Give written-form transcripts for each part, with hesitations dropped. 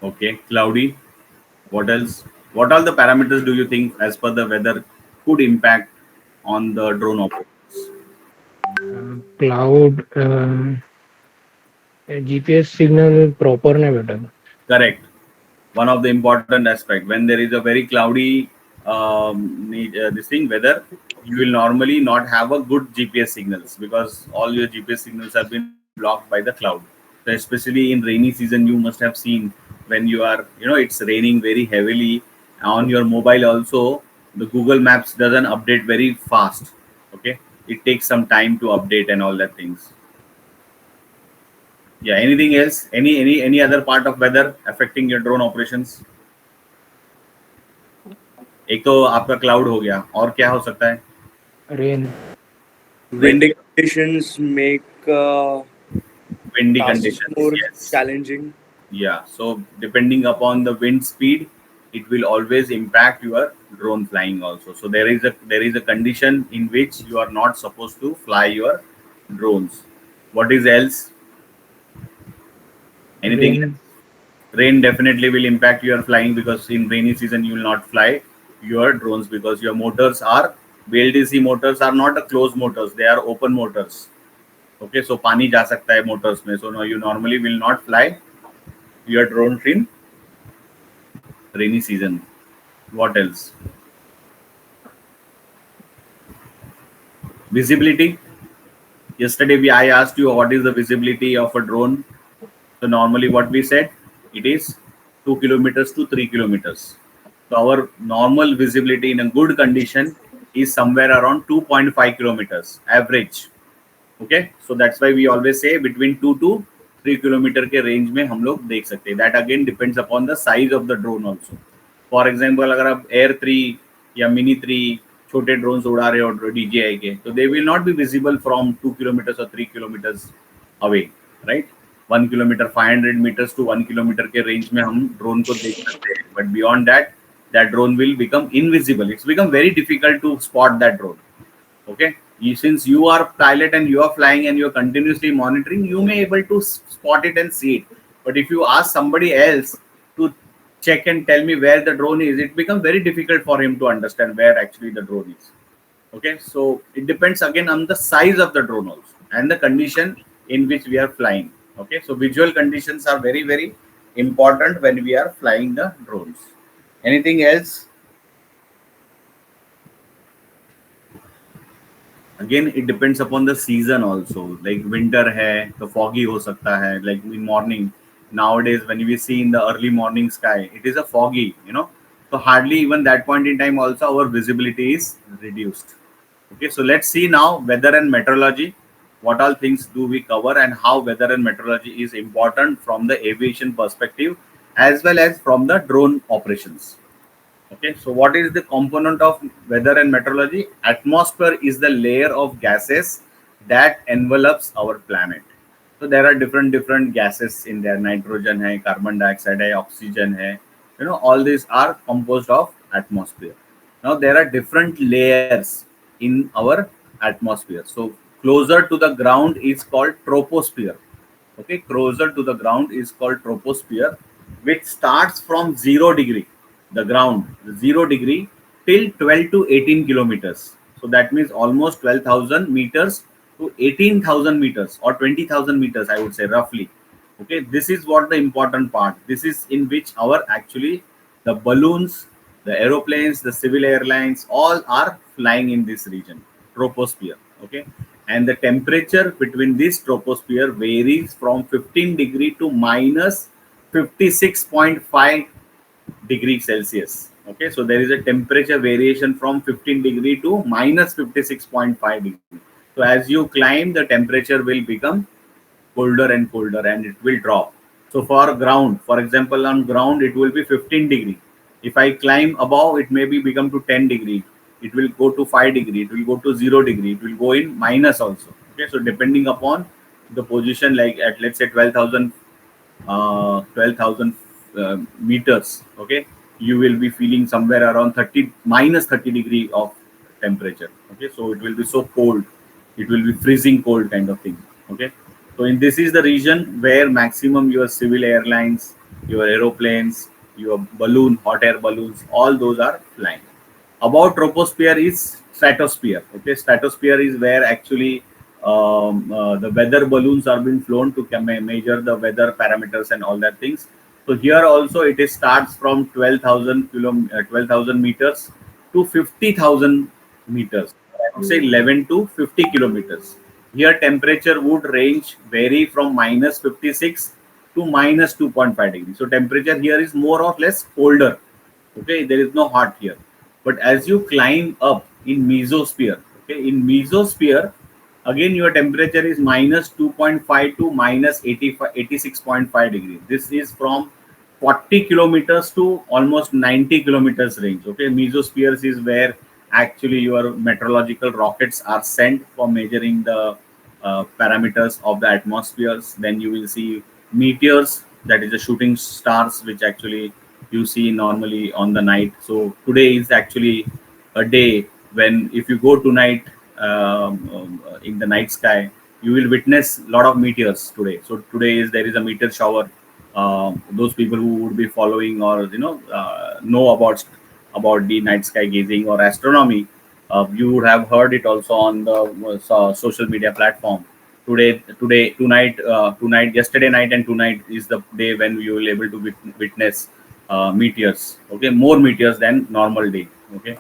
Okay, cloudy. What else? What all the parameters do you think, as per the weather, could impact on the drone operations? Cloud, GPS signal proper नहीं भेटा. Correct. One of the important aspect, when there is a very cloudy this thing weather, you will normally not have a good GPS signals because all your GPS signals have been blocked by the cloud. So especially in rainy season, you must have seen when you are, it's raining very heavily on your mobile also, the Google Maps doesn't update very fast. Okay, it takes some time to update and all that things. Yeah, anything else, any other part of weather affecting your drone operations? एक तो आपका cloud हो गया, और क्या हो सकता है? Rain. Rain, Windy conditions make windy tasks conditions, more yes. challenging. Yeah, so depending upon the wind speed, it will always impact your drone flying also. So there is a condition in which you are not supposed to fly your drones. What is else? Anything else? Rain. Rain definitely will impact your flying because in rainy season you will not fly your drones because your motors are BLDC motors are not a closed motors, they are open motors. Okay, so पानी जा सकता है motors में, so no, you normally will not fly your drones in rainy season. What else? Visibility. Yesterday I asked you what is the visibility of a drone. So normally what we said, it is 2 kilometers to 3 kilometers. So our normal visibility in a good condition is somewhere around 2.5 kilometers average. Okay, so that's why we always say between 2 to 3 kilometer के range में हम लोग देख सकते हैं. That again depends upon the size of the drone also. For example, अगर आप Air 3 या Mini 3 छोटे drones उड़ा रहे हो DJI के, तो they will not be visible from 2 kilometers or 3 kilometers away, right? 1 kilometer 500 meters to 1 kilometer के range में हम drone को देख सकते हैं. But beyond that, that drone will become invisible. It's become very difficult to spot that drone. Okay, since you are pilot and you are flying and you are continuously monitoring, you may able to spot it and see it. But if you ask somebody else to check and tell me where the drone is, it becomes very difficult for him to understand where actually the drone is. Okay, so it depends again on the size of the drone also and the condition in which we are flying. Okay, so visual conditions are very, very important when we are flying the drones. Anything else? Again, it depends upon the season also. Like winter है तो foggy हो सकता है. Like in morning nowadays when we see in the early morning sky, it is a foggy, so hardly even that point in time also our visibility is reduced. Okay, so let's see now weather and meteorology. What all things do we cover and how weather and meteorology is important from the aviation perspective as well as from the drone operations. Okay, so what is the component of weather and meteorology? Atmosphere is the layer of gases that envelops our planet. So there are different gases in there. Nitrogen hai, carbon dioxide hai, oxygen hai. All these are composed of atmosphere. Now there are different layers in our atmosphere. So closer to the ground is called troposphere. Okay, closer to the ground is called troposphere, which starts from 0 degree, the ground, 0 degree, till 12 to 18 kilometers. So that means almost 12,000 meters to 18,000 meters or 20,000 meters, I would say roughly. Okay, this is what the important part. This is in which our actually the balloons, the aeroplanes, the civil airlines, all are flying in this region, troposphere. Okay, and the temperature between this troposphere varies from 15 degree to minus 56.5 degree Celsius. Okay, so there is a temperature variation from 15 degree to minus 56.5 degree. So as you climb, the temperature will become colder and colder and it will drop. So for ground, for example, on ground it will be 15 degree. If I climb above, it may be become to 10 degree. It will go to 5 degree. It will go to 0 degree. It will go in minus also. Okay, so depending upon the position, like at let's say 12,000 meters. Okay, you will be feeling somewhere around 30 minus 30 degree of temperature. Okay, so it will be so cold. It will be freezing cold kind of thing. Okay, So in this is the region where maximum your civil airlines, your aeroplanes, your balloon, hot air balloons, all those are flying. About troposphere is stratosphere. Okay, stratosphere is where actually the weather balloons are being flown to measure the weather parameters and all that things. So here also it is starts from 12,000 meters to 50,000 meters. I would say 11 to 50 kilometers. Here temperature would range vary from minus 56 to minus 2.5 degrees. So temperature here is more or less colder. Okay, there is no hot here. But as you climb up in mesosphere, okay, in mesosphere, again your temperature is minus 2.5 to minus 86.5 degrees. This is from 40 kilometers to almost 90 kilometers range. Okay, mesospheres is where actually your meteorological rockets are sent for measuring the parameters of the atmospheres. Then you will see meteors, that is the shooting stars, which actually you see normally on the night. So today is actually a day when if you go tonight in the night sky, you will witness a lot of meteors today. So today is there is a meteor shower. Those people who would be following or know about the night sky gazing or astronomy, you would have heard it also on the social media platform. Tonight, yesterday night and tonight is the day when you will able to witness meteors. Okay, more meteors than normal day. Okay,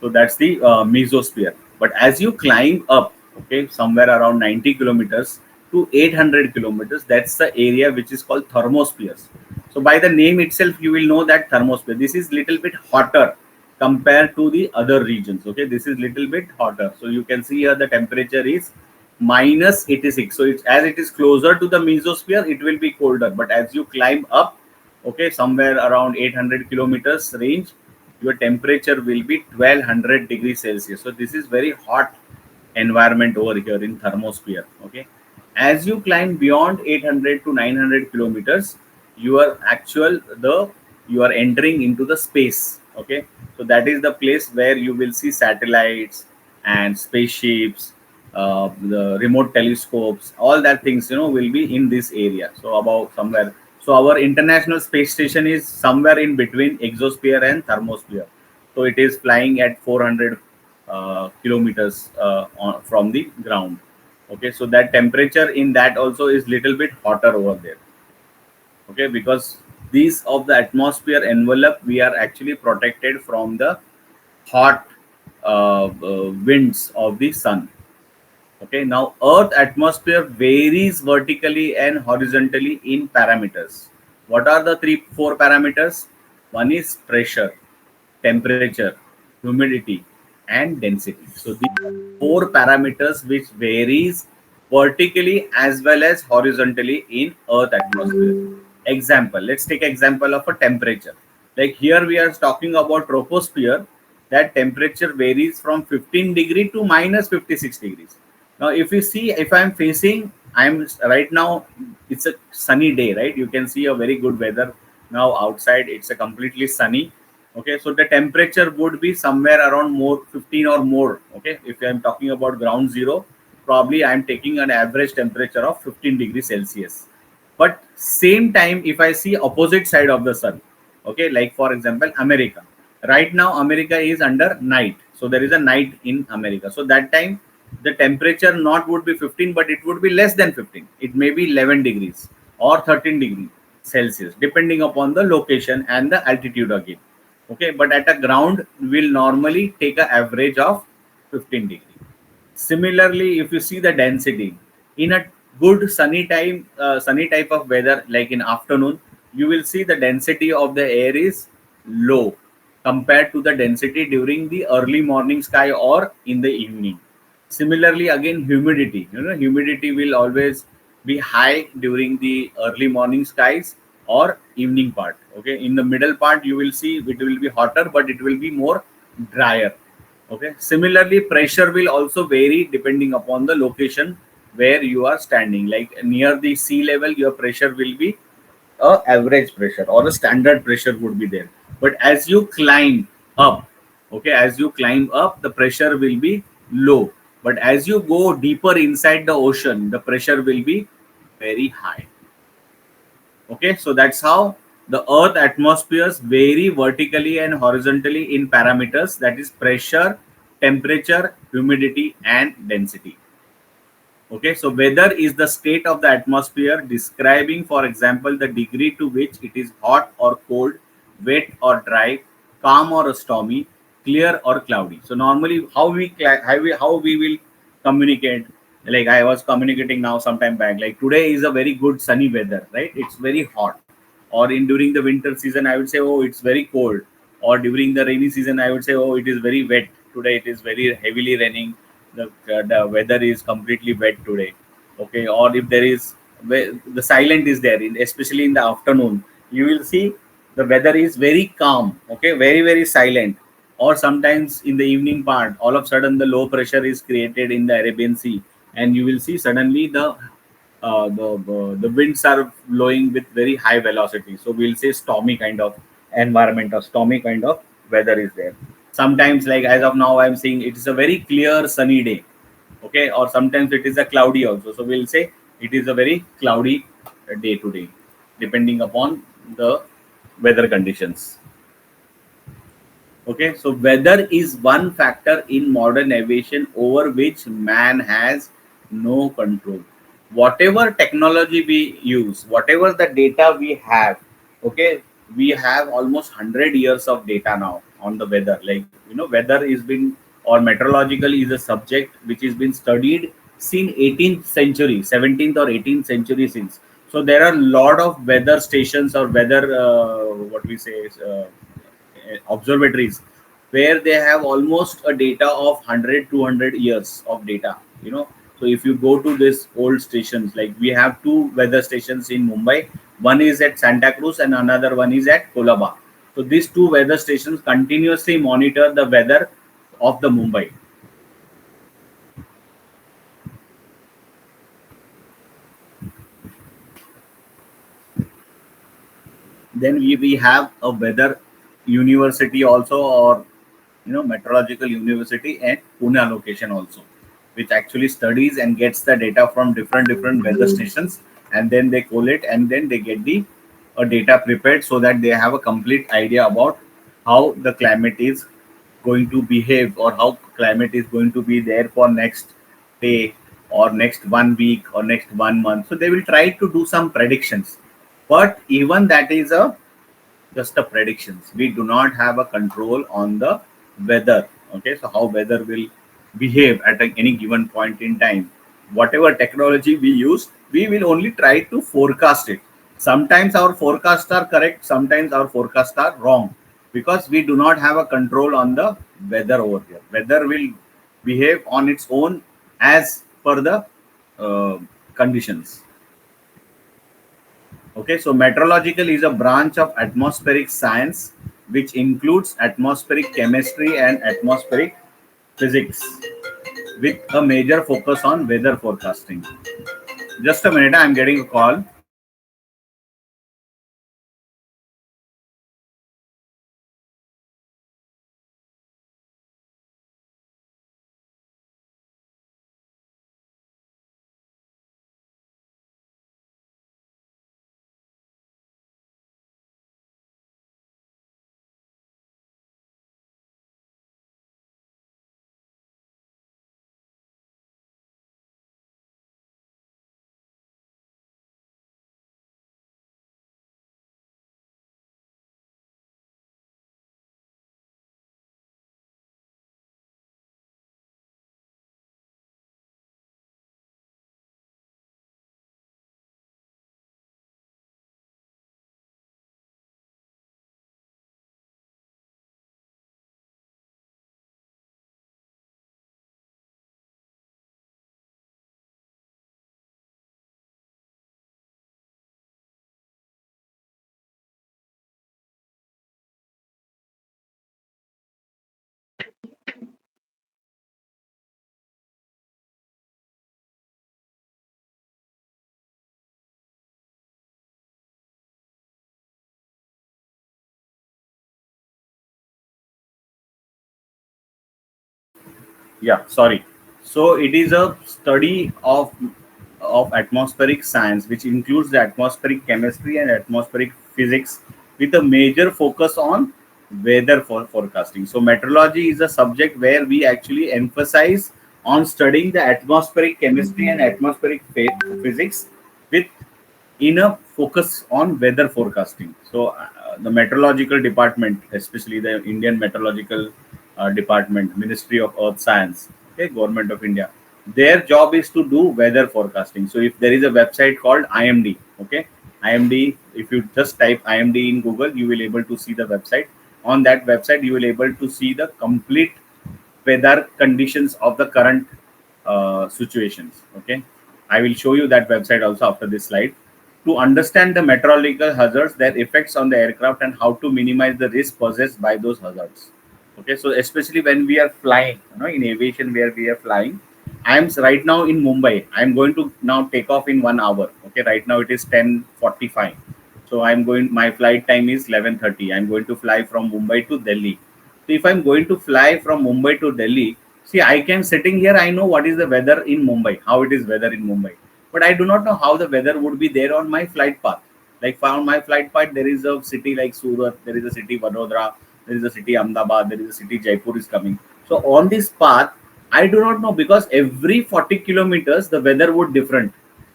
so that's the mesosphere. But as you climb up, okay, somewhere around 90 kilometers to 800 kilometers, that's the area which is called thermospheres. So by the name itself, you will know that thermosphere. This is little bit hotter compared to the other regions. Okay, this is little bit hotter. So you can see here the temperature is minus 86. So it's as it is closer to the mesosphere, it will be colder. But as you climb up, okay, somewhere around 800 kilometers range, your temperature will be 1200 degrees Celsius. So this is very hot environment over here in thermosphere. Okay, as you climb beyond 800 to 900 kilometers, you are entering into the space. Okay, so that is the place where you will see satellites and spaceships, the remote telescopes, all that things will be in this area. So about somewhere, so our international space station is somewhere in between exosphere and thermosphere. So it is flying at 400 kilometers from the ground. Okay, so that temperature in that also is little bit hotter over there. Okay, because these of the atmosphere envelope, we are actually protected from the hot winds of the sun. Okay, now Earth atmosphere varies vertically and horizontally in parameters. What are the four parameters? One is pressure, temperature, humidity, and density. So these are four parameters which varies vertically as well as horizontally in Earth atmosphere. Example, let's take example of a temperature. Like here we are talking about troposphere, that temperature varies from 15 degree to minus 56 degrees. Now if you see, if I'm facing, I'm right now, it's a sunny day, right? You can see a very good weather now outside. It's a completely sunny. Okay, so the temperature would be somewhere around more 15 or more. Okay, if I'm talking about ground zero, probably I'm taking an average temperature of 15 degrees Celsius. But same time, if I see opposite side of the sun, okay, like for example America, right now America is under night, so there is a night in America. So that time the temperature not would be 15, but it would be less than 15. It may be 11 degrees or 13 degrees Celsius, depending upon the location and the altitude again. Okay, but at a ground will normally take an average of 15 degree. Similarly, if you see the density in a good sunny type of weather, like in afternoon, you will see the density of the air is low compared to the density during the early morning sky or in the evening. Similarly, again, humidity. Humidity will always be high during the early morning skies or evening part. Okay, in the middle part, you will see it will be hotter, but it will be more drier. Okay, similarly pressure will also vary depending upon the location where you are standing. Like near the sea level, your pressure will be a average pressure or a standard pressure would be there. But as you climb up, okay, as you climb up, the pressure will be low. But as you go deeper inside the ocean, the pressure will be very high. Okay, so that's how the earth atmospheres vary vertically and horizontally in parameters, that is pressure, temperature, humidity and density. Okay, so weather is the state of the atmosphere describing, for example, the degree to which it is hot or cold, wet or dry, calm or stormy, clear or cloudy. So normally, how we will communicate. Like I was communicating now sometime back. Like today is a very good sunny weather, right? It's very hot. Or in during the winter season, I would say, oh, it's very cold. Or during the rainy season, I would say, oh, it is very wet. Today it is very heavily raining. The weather is completely wet today. Okay, or if there is the silent is there, especially in the afternoon, you will see the weather is very calm. Okay, very very silent. Or sometimes in the evening part, all of a sudden the low pressure is created in the Arabian Sea, and you will see suddenly the winds are blowing with very high velocity. So we'll say stormy kind of environment or stormy kind of weather is there. Sometimes, like as of now, I'm seeing it is a very clear sunny day. Okay, or sometimes it is a cloudy also. So we'll say it is a very cloudy day today, depending upon the weather conditions. Okay, so weather is one factor in modern aviation over which man has no control. Whatever technology we use, whatever the data we have, okay, we have almost 100 years of data now on the weather. Like weather is been or meteorological is a subject which has been studied since 18th century, 17th or 18th century since. So there are a lot of weather stations or weather what we say observatories where they have almost a data of 100 200 years of data. So if you go to this old stations, like we have two weather stations in Mumbai. One is at Santa Cruz and another one is at Kolaba. So these two weather stations continuously monitor the weather of the Mumbai. Then we have a weather university also, or meteorological university at Pune location also, which actually studies and gets the data from different weather stations, and then they collate and then they get the data prepared so that they have a complete idea about how the climate is going to behave, or how climate is going to be there for next day or next 1 week or next 1 month. So they will try to do some predictions, but even that is a just a predictions. We do not have a control on the weather. Okay, so how weather will behave at any given point in time. Whatever technology we use, we will only try to forecast it. Sometimes our forecasts are correct, sometimes our forecasts are wrong, because we do not have a control on the weather over here. Weather will behave on its own as per the uh, conditions. Okay, so meteorological is a branch of atmospheric science which includes atmospheric chemistry and atmospheric physics with a major focus on weather forecasting. Just a minute, I'm getting a call. Yeah, sorry. So it is a study of atmospheric science, which includes the atmospheric chemistry and atmospheric physics, with a major focus on weather forecasting. So meteorology is a subject where we actually emphasize on studying the atmospheric chemistry and atmospheric physics with in a focus on weather forecasting. So the meteorological department, especially the Indian meteorological department, Ministry of Earth Science, okay, Government of India, their job is to do weather forecasting. So if there is a website called IMD, okay, IMD, if you just type IMD in Google, you will able to see the website. On that website, you will able to see the complete weather conditions of the current situations. Okay, I will show you that website also after this slide. To understand the meteorological hazards, their effects on the aircraft, and how to minimize the risk possessed by those hazards. Okay, so especially when we are flying, in aviation where we are flying, I am right now in Mumbai. I am going to now take off in 1 hour. Okay, right now it is 10:45. So I am going. My flight time is 11:30. I am going to fly from Mumbai to Delhi. So if I'm going to fly from Mumbai to Delhi, see, I can sitting here. I know what is the weather in Mumbai, how it is weather in Mumbai, but I do not know how the weather would be there on my flight path. Like on my flight path, there is a city like Surat, there is a city Vadodara, there is a city Ahmedabad, there is a city Jaipur is coming. So on this path, I do not know, because every 40 kilometers the weather would different.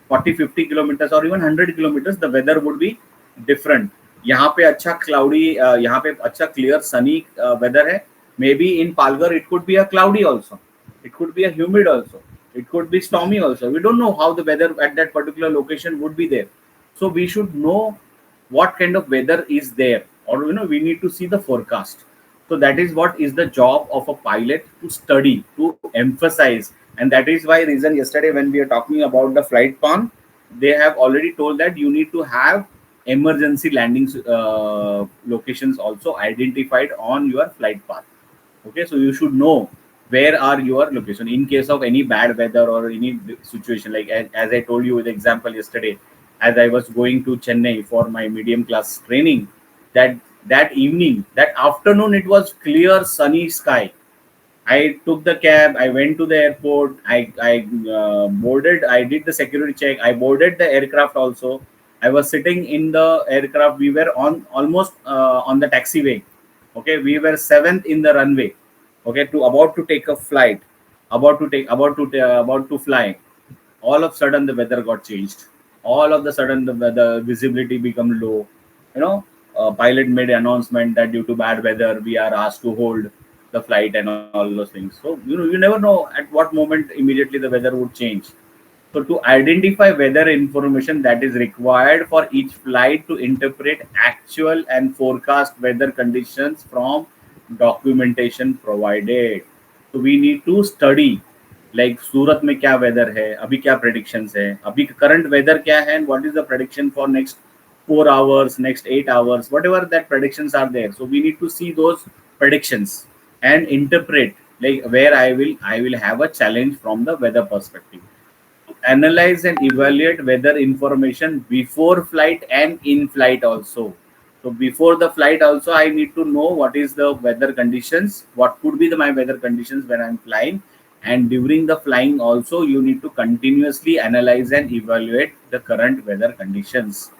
40, 50 kilometers or even 100 kilometers, the weather would be different. यहाँ पे अच्छा cloudy, यहाँ पे अच्छा clear sunny weather है. May be in Palghar it could be a cloudy also, it could be a humid also, it could be stormy also. We don't know how the weather at that particular location would be there. So we should know what kind of weather is there, or we need to see the forecast. So that is what is the job of a pilot, to study, to emphasize. And that is why reason yesterday when we are talking about the flight plan, they have already told that you need to have emergency landing locations also identified on your flight path. Okay, so you should know where are your location in case of any bad weather or any situation. Like as I told you with example yesterday, as I was going to Chennai for my medium class training, that evening, that afternoon, it was clear sunny sky. I took the cab. I went to the airport. I boarded. I did the security check. I boarded the aircraft also. I was sitting in the aircraft. We were on almost on the taxiway. Okay, we were seventh in the runway. Okay, to about to take a flight, about to fly. All of a sudden, the weather got changed. All of the sudden, the weather visibility become low. Pilot made announcement that due to bad weather, we are asked to hold the flight and all those things. So you never know at what moment immediately the weather would change. So to identify weather information that is required for each flight, to interpret actual and forecast weather conditions from documentation provided. So we need to study, like सूरत में क्या weather है, अभी क्या predictions है, अभी current weather क्या है, and what is the prediction for next 4 hours, next 8 hours, whatever that predictions are there. So we need to see those predictions and interpret, like where I will have a challenge from the weather perspective. Analyze and evaluate weather information before flight and in flight also. So before the flight also, I need to know what is the weather conditions, what could be my weather conditions when I'm flying. And during the flying also, you need to continuously analyze and evaluate the current weather conditions.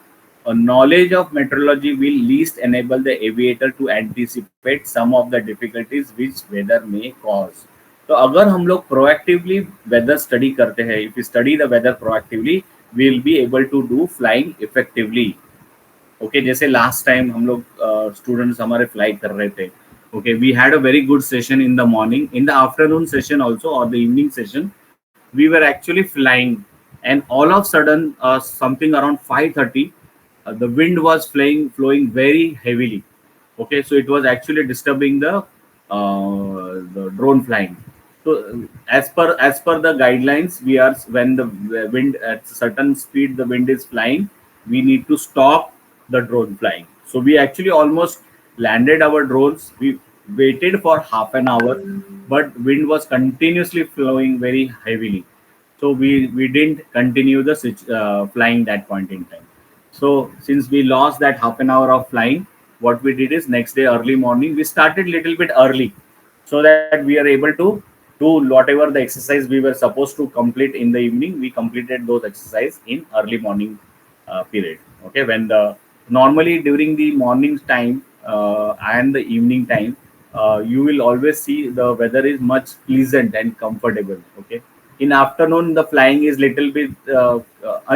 A knowledge of meteorology will least enable the aviator to anticipate some of the difficulties which weather may cause. तो अगर हम लोग proactively weather study करते हैं, if you study the weather proactively, we will be able to do flying effectively. Okay, जैसे last time हम लोग students हमारे फ्लाई कर रहे थे. Okay, we had a very good session in the morning, in the afternoon session also, और the evening session we were actually flying, and all of sudden something around 5:30, the wind was flowing very heavily. Okay, so it was actually disturbing the drone flying. So as per the guidelines, we are, when the wind at certain speed the wind is flying, we need to stop the drone flying. So we actually almost landed our drones. We waited for half an hour, but wind was continuously flowing very heavily. So we didn't continue the flying that point in time. So since we lost that half an hour of flying, what we did is next day early morning we started little bit early, so that we are able to do whatever the exercise we were supposed to complete in the evening. We completed those exercise in early morning period. Okay, when the normally during the morning time and the evening time, you will always see the weather is much pleasant and comfortable. Okay, in afternoon the flying is little bit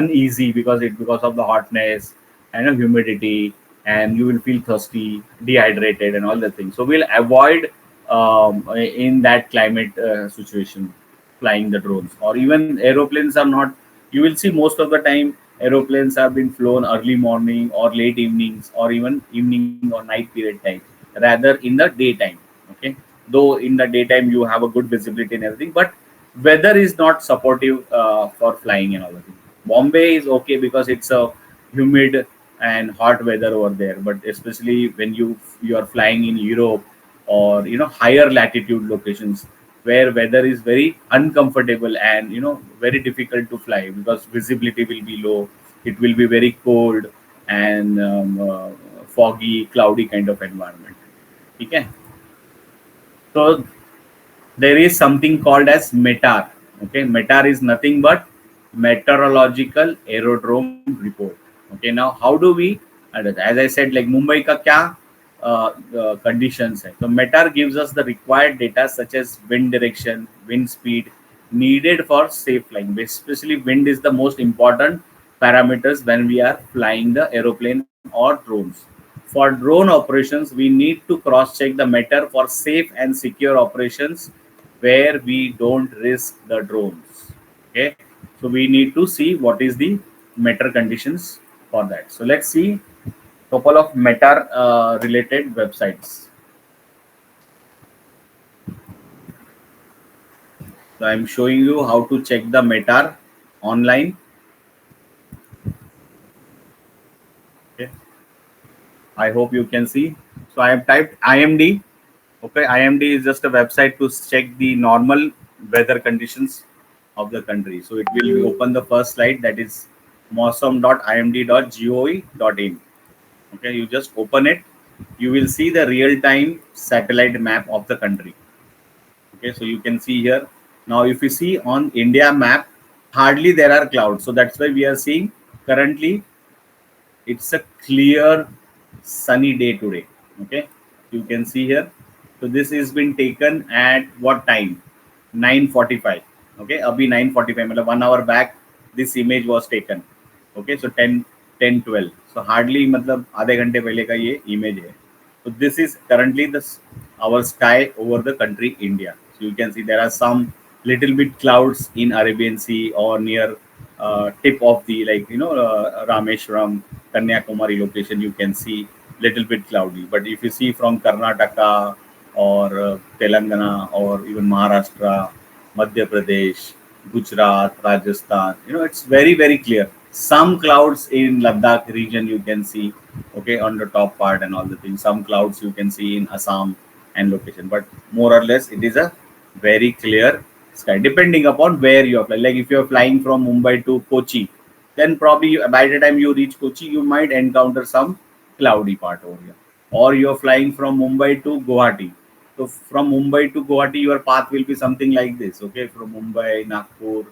uneasy because of the hotness and humidity, and you will feel thirsty, dehydrated, and all the things. So we'll avoid in that climate situation flying the drones, or even aeroplanes are not. You will see most of the time aeroplanes have been flown early morning or late evenings, or even evening or night period time, rather in the daytime. Okay, though in the daytime you have a good visibility and everything, but weather is not supportive for flying and all that. Bombay is okay because it's a humid and hot weather over there, but especially when you are flying in Europe, or higher latitude locations where weather is very uncomfortable and very difficult to fly because visibility will be low. It will be very cold and foggy, cloudy kind of environment. Okay, so there is something called as METAR. Okay, METAR is nothing but meteorological aerodrome report. Okay, now how do we, as I said, like Mumbai ka kya conditions hai. So METAR gives us the required data such as wind direction, wind speed needed for safe flying. Especially wind is the most important parameters when we are flying the aeroplane or drones. For drone operations, we need to cross check the METAR for safe and secure operations where we don't risk the drones. Okay, so we need to see what is the METAR conditions for that. So let's see couple of METAR related websites. So I'm showing you how to check the METAR online. Okay, I hope you can see. So I have typed IMD. Okay, IMD is just a website to check the normal weather conditions of the country. So it will open the first slide, that is mosam.imd.gov.in. Okay, you just open it. You will see the real-time satellite map of the country. Okay, so you can see here. Now, if you see on India map, hardly there are clouds. So that's why we are seeing currently it's a clear sunny day today. Okay, you can see here. So this is been taken at what time? 9:45. Okay, abhi 9:45, मतलब 1 hour back this image was taken. Okay, so 10:12. So hardly मतलब आधे घंटे पहले का ये image है. So this is currently our sky over the country India. So you can see there are some little bit clouds in Arabian Sea or near tip of the, like Rameshwaram, Kanyakumari location. You can see little bit cloudy. But if you see from Karnataka or Telangana or even Maharashtra, Madhya Pradesh, Gujarat, Rajasthan, it's very clear. Some clouds in Ladakh region you can see, okay, on the top part and all the things. Some clouds you can see in Assam and location, but more or less it is a very clear sky depending upon where you are flying. Like if you are flying from Mumbai to Kochi, then probably by the time you reach Kochi, you might encounter some cloudy part over here. Or you are flying from Mumbai to Guwahati. So from Mumbai to Guwahati, your path will be something like this. Okay, from Mumbai, Nagpur,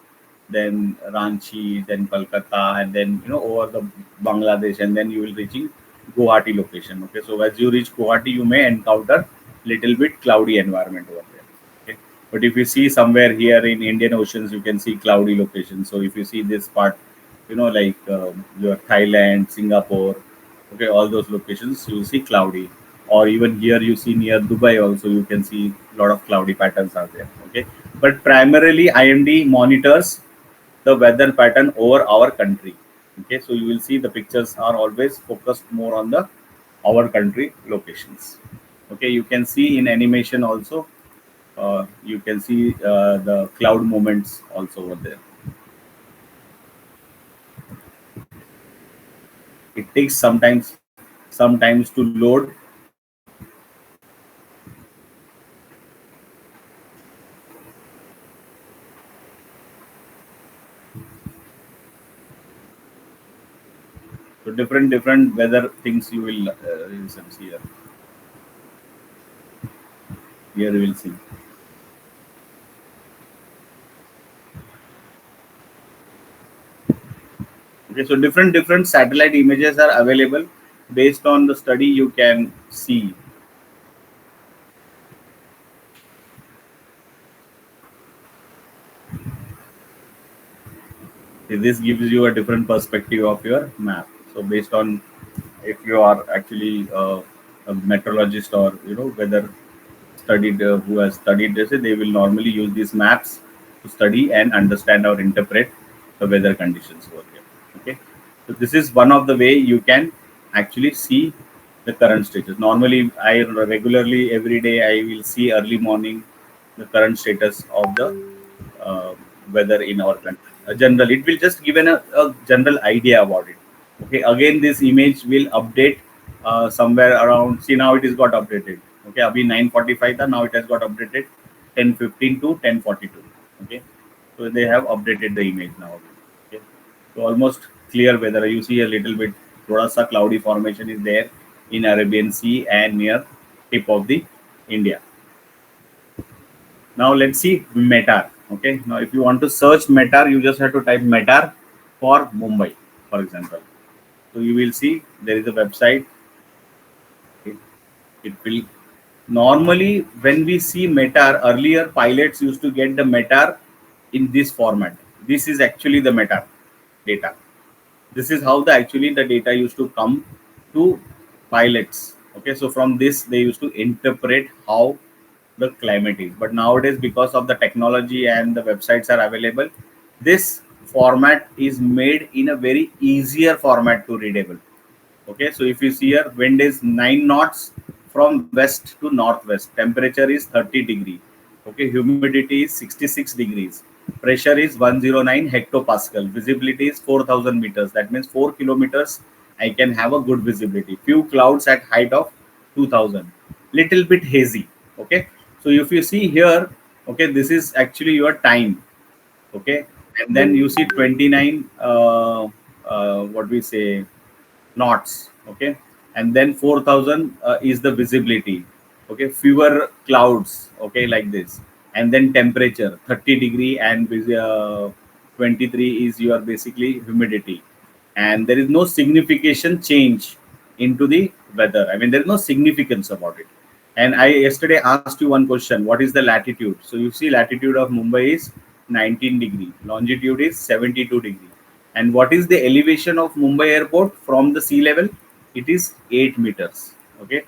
then Ranchi, then Kolkata, and then over the Bangladesh, and then you will reaching Guwahati location. Okay, so as you reach Guwahati, you may encounter little bit cloudy environment over there. Okay, but if you see somewhere here in Indian Oceans, you can see cloudy location. So if you see this part, like your Thailand, Singapore, okay, all those locations you see cloudy. Or even here you see near Dubai also you can see a lot of cloudy patterns are there. Okay, but primarily IMD monitors the weather pattern over our country. Okay, so you will see the pictures are always focused more on the our country locations. Okay, you can see in animation also, you can see the cloud movements also over there. It takes sometimes to load. So different weather things you will see here. Here you will see. Okay, so different satellite images are available. Based on the study, you can see. This gives you a different perspective of your map. So based on if you are actually a meteorologist or weather studied who has studied this, they will normally use these maps to study and understand or interpret the weather conditions over here. Okay, so this is one of the way you can actually see the current status. Normally, I regularly every day I will see early morning the current status of the uh, weather in our country. General, it will just give a general idea about it. Okay, again, this image will update somewhere around. See, now it is got updated. Okay, abhi 9:45 tha, now it has got updated 10:15 to 10:42. Okay, so they have updated the image now. Okay, so almost clear weather. You see a little bit, thoda sa cloudy formation is there in Arabian Sea and near tip of the India. Now let's see METAR. Okay. Now if you want to search METAR, you just have to type METAR for Mumbai, for example. So you will see there is a website. Okay. It will normally when we see METAR earlier, pilots used to get the METAR in this format. This is actually the METAR data. This is how the data used to come to pilots. Okay, so from this they used to interpret how the climate is. But nowadays, because of the technology and the websites are available, this format is made in a very easier format to readable. Okay, so if you see here, wind is 9 knots from west to northwest. Temperature is 30 degree. Okay, humidity is 66 degrees. Pressure is 109 hectopascal. Visibility is 4,000 meters. That means 4 kilometers. I can have a good visibility. Few clouds at height of 2,000. Little bit hazy. Okay, so if you see here, okay, this is actually your time. Okay, and then you see 29. What we say knots. Okay, and then 4,000 is the visibility. Okay, fewer clouds. Okay, like this, and then temperature 30 degree and 23 is your basically humidity, and there is no significant change into the weather. I mean, there is no significance about it. And I yesterday asked you one question: what is the latitude? So you see latitude of Mumbai is 19 degree, longitude is 72 degree. And what is the elevation of Mumbai airport from the sea level? It is 8 meters. Okay.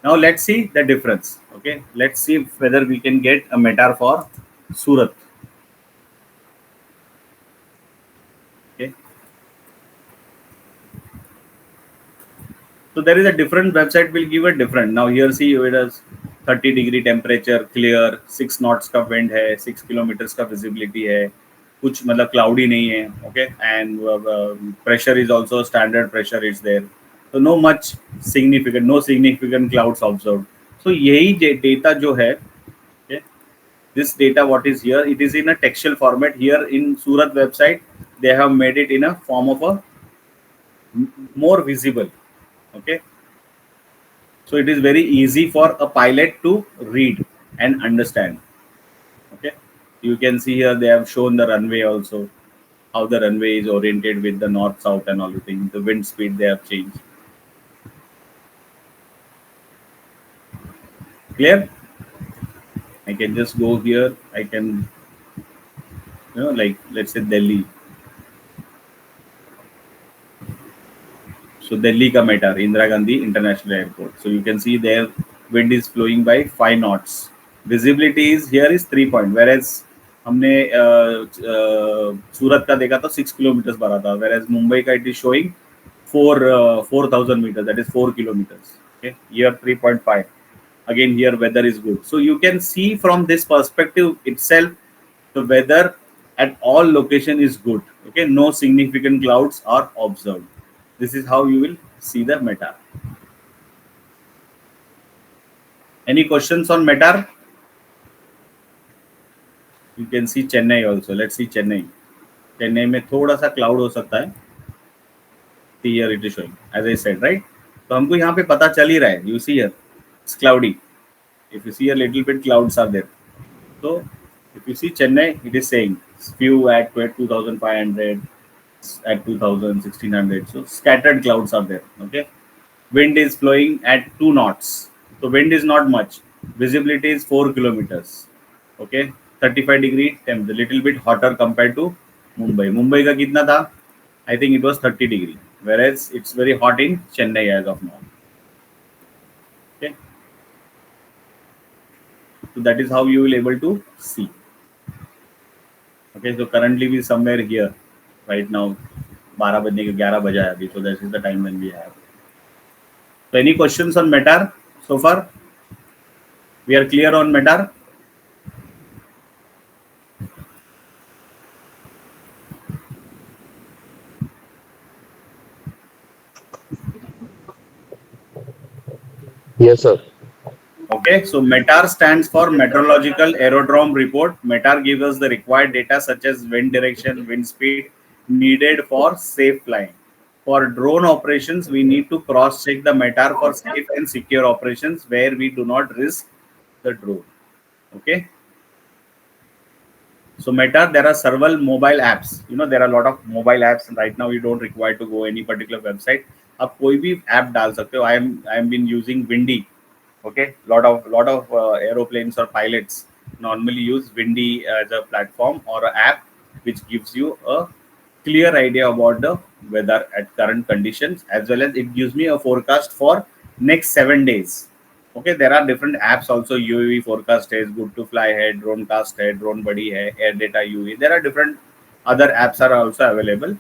Now let's see the difference. Okay. Let's see whether we can get a METAR for Surat. Okay. So there is a different website will give a different. Now here see it has 30 degree temperature, clear, 6 knots का wind है, 6 kilometers का visibility है, कुछ मतलब cloudy नहीं है, okay, and pressure is also standard pressure is there. So no significant clouds observed. So यही data जो है, okay, this data what is here, it is in a textual format. Here in Surat website, they have made it in a form of a more visible. Okay, so it is very easy for a pilot to read and understand. Okay, you can see here they have shown the runway also, how the runway is oriented with the north south and all the things. The wind speed they have changed. Clear? I can just go here. I can, like let's say Delhi. So Delhi ka METAR, Indira Gandhi International Airport. So you can see there wind is flowing by 5 knots. Visibility is here is 3 point, whereas हमने सूरत का देखा तो 6 kilometers भरा था, whereas Mumbai का it is showing 4,000 meters, that is 4 kilometers. Okay, here 3.5. Again here weather is good. So you can see from this perspective itself the weather at all location is good. Okay, no significant clouds are observed. This is how you will see the METAR. Any questions on METAR? You can see Chennai also. Let's see Chennai. Chennai में थोड़ा सा cloud हो सकता है. See here it is showing, as I said, right? तो हमको यहाँ पे पता चल ही रहा है. You see here, it's cloudy. If you see a little bit, clouds are there. So if you see Chennai, it is saying few at 2,500. at 2000, 1600. So scattered clouds are there. Okay, wind is flowing at 2 knots. So wind is not much. Visibility is 4 kilometers. Okay, 35-degree temp, a little bit hotter compared to Mumbai. Mumbai का कितना था? I think it was 30 degree, whereas it's very hot in Chennai as of now. Okay, so that is how you will able to see. Okay, so currently we somewhere here right now. 12 बजने के 11 बजा है अभी, so this is the time when we have. So any questions on METAR so far? We are clear on METAR. Yes, sir. Okay, so METAR stands for Meteorological Aerodrome Report. METAR gives us the required data such as wind direction, wind speed needed for safe flying. For drone operations, we need to cross check the METAR for safe and secure operations where we do not risk the drone. Okay. So METAR, there are several mobile apps. You know, there are a lot of mobile apps. Right now, you don't require to go any particular website. आप कोई भी app डाल सकते हो. I am been using Windy. Okay, lot of aeroplanes or pilots normally use Windy as a platform or an app which gives you a clear idea about the weather at current conditions, as well as it gives me a forecast for next 7 days. Okay, there are different apps also. UAV forecast is good to fly hai, drone cast hai, drone buddy hai, air data UAV. There are different other apps are also available.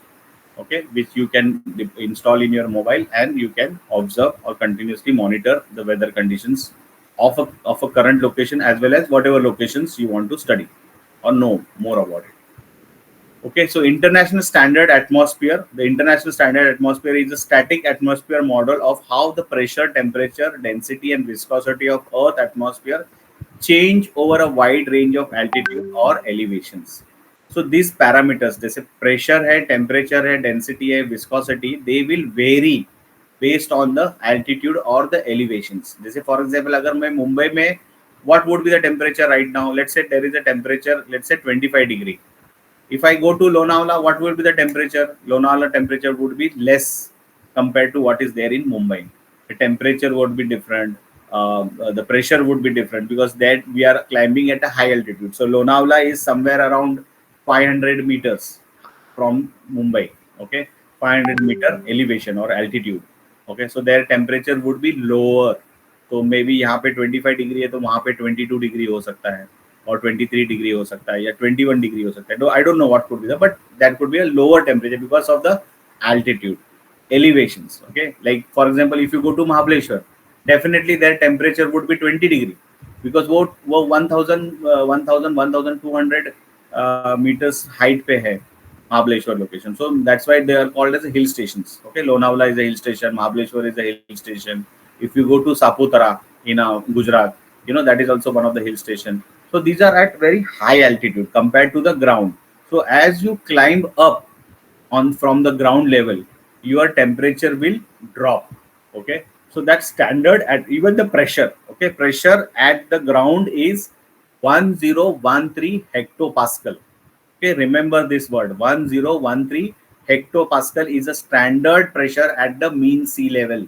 Okay, which you can install in your mobile, and you can observe or continuously monitor the weather conditions of a current location, as well as whatever locations you want to study or know more about it. Okay, so international standard atmosphere. The international standard atmosphere is a static atmosphere model of how the pressure, temperature, density, and viscosity of Earth atmosphere change over a wide range of altitude or elevations. So these parameters, जैसे pressure है, temperature है, density है, viscosity, they will vary based on the altitude or the elevations. जैसे for example, अगर मैं मुंबई में, what would be the temperature right now? Let's say there is a temperature, let's say 25 degree. If I go to Lonavala, what will be the temperature? Lonavala temperature would be less compared to what is there in Mumbai. The temperature would be different. The pressure would be different because that we are climbing at a high altitude. So Lonavala is somewhere around 500 meters from Mumbai. Okay, 500-meter elevation or altitude. Okay, so their temperature would be lower. तो may be यहाँ पे 25 degree है तो वहाँ पे 22 degree हो सकता है और 23 डिग्री हो सकता है या 21 डिग्री हो सकता है. I don't know what could be the, but that could be a lower temperature because of the altitude elevations. Okay, like for example, if you go to Mahabaleshwar, definitely their temperature would be 20 degree because वो 1200 meters height पे है Mahabaleshwar location. So that's why they are called as hill stations. Okay, Lonavala is a hill station, Mahabaleshwar is a hill station. If you go to Saputara in Gujarat, you know that is also one of the hill station. So these are at very high altitude compared to the ground. So as you climb up on from the ground level, your temperature will drop. Okay, so that's standard. At even the pressure, okay, pressure at the ground is 1013 hectopascal. Okay, remember this word 1013 hectopascal is a standard pressure at the mean sea level.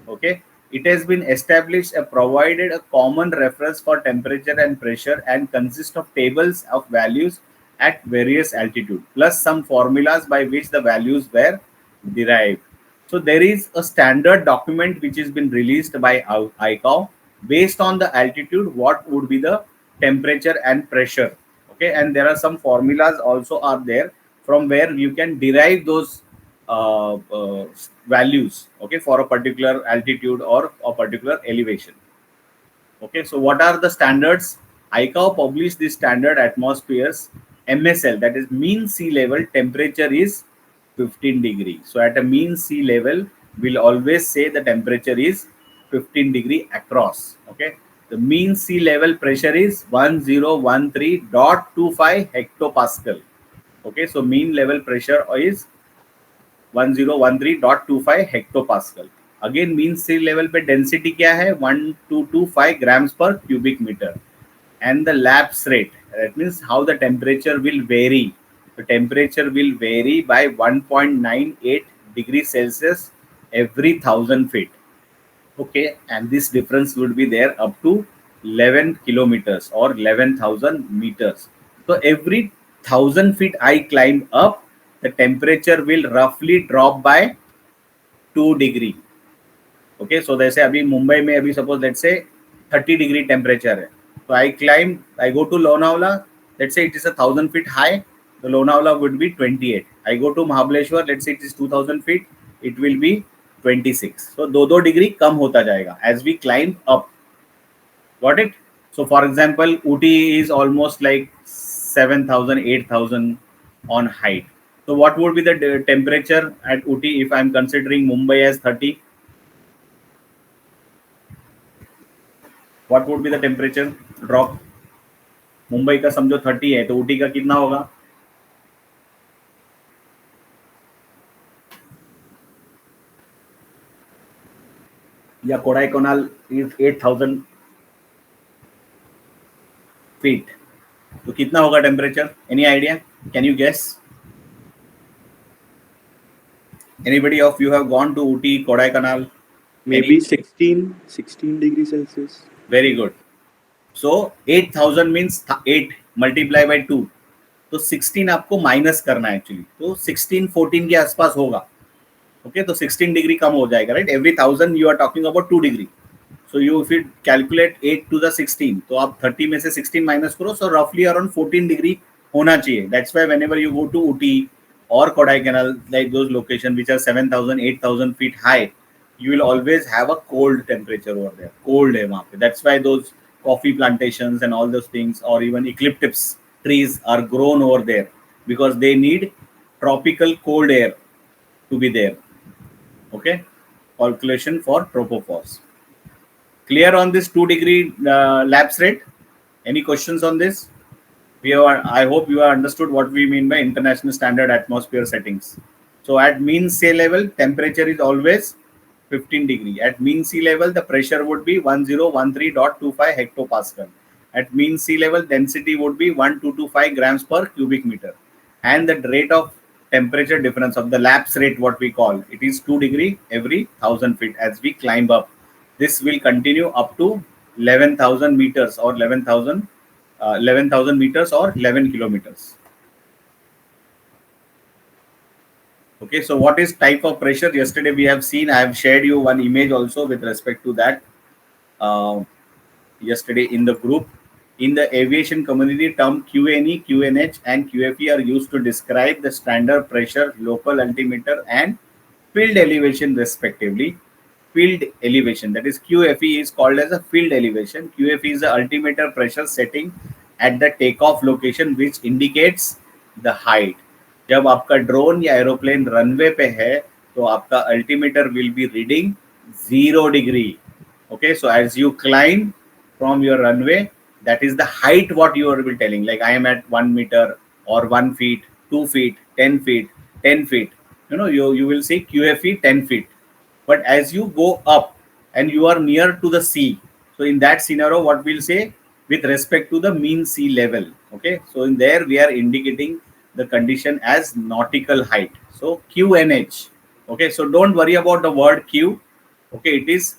Okay, it has been established and provided a common reference for temperature and pressure and consists of tables of values at various altitude plus some formulas by which the values were derived. So there is a standard document which has been released by ICAO based on the altitude what would be the temperature and pressure. Okay, and there are some formulas also are there from where you can derive those uh, uh, values, okay, for a particular altitude or a particular elevation. Okay, so what are the standards? ICAO published the standard atmospheres MSL, that is mean sea level temperature is 15 degree. So at a mean sea level, we'll always say the temperature is 15 degree across. Okay, the mean sea level pressure is 1013.25 hectopascal. Okay, so mean level pressure is 1013.25 hectopascal. Again mean sea level पे density क्या है 1225 grams per cubic meter, and the lapse rate, that means how the temperature will vary the temperature will vary by 1.98 degrees Celsius every 1,000 feet. Okay, and this difference would be there up to 11 kilometers or 11,000 meters. So every 1,000 feet I climb up, the temperature will roughly drop by 2 degree. Okay so जैसे अभी मुंबई में अभी suppose let's say 30 degree temperature है, तो I climb, I go to Lonavala, let's say it is 1,000 feet high, तो Lonavala would be 28. I go to Mahabaleshwar, let's say it is 2,000 feet, it will be 26. so 2 degree कम होता जाएगा as we climb up. Got it? So for example Ooty is almost like 7,000 8,000 on height. So what would be the temperature at Uti if I am considering Mumbai as 30? What would be the temperature drop? Mumbai का समझो 30 है, तो ऊटी का कितना होगा? या Kodaikanal is 8,000 feet, तो कितना होगा temperature? Any idea? Can you guess? Anybody of you have gone to Uti, Kodaikanal? Maybe 16 degrees Celsius. Very good. So 8,000 means 8 multiply by 2, तो 16 आपको माइनस करना है एक्चुअली, तो 16 14 के आसपास होगा. ओके, तो 16 डिग्री कम हो जाएगा, right? Every 1,000 you are talking about 2 degree. So you if you calculate 8 to the 16, तो आप 30 में से 16 माइनस करो, सो रफली अराउंड 14 डिग्री होना चाहिए. That's why whenever you go to Ooty or Kodaikanal, like those locations which are 7,000 8,000 feet high, you will always have a cold temperature over there. Cold hai wahan pe. That's why those coffee plantations and all those things, or even eucalyptus trees are grown over there, because they need tropical cold air to be there. Okay, calculation for tropopause. Clear on this 2 degree lapse rate? Any questions on this? I hope you have understood what we mean by international standard atmosphere settings. So at mean sea level, temperature is always 15 degree. At mean sea level, the pressure would be 1013.25 hectopascal. At mean sea level, density would be 1225 grams per cubic meter. And the rate of temperature difference of the lapse rate, what we call, it is 2 degree every 1,000 feet as we climb up. This will continue up to 11,000 meters or 11,000 meters or 11 kilometers. Okay, so what is type of pressure? Yesterday we have seen, I have shared you one image also with respect to that yesterday in the group. In the aviation community, term QNE, QNH and QFE are used to describe the standard pressure, local altimeter and field elevation respectively. Field elevation, that is QFE, is called as a field elevation. QFE is the altimeter pressure setting at the takeoff location which indicates the height. जब आपका drone या aeroplane runway पे है, तो आपका altimeter will be reading 0 degree. Okay, so as you climb from your runway, that is the height what you are telling, like I am at 1 meter or 1 feet, 2 feet, 10 feet, 10 feet. You will say QFE 10 feet. But as you go up and you are near to the sea, so in that scenario, what we'll say with respect to the mean sea level. Okay, so in there we are indicating the condition as nautical height. So QNH. Okay, so don't worry about the word Q. Okay, it is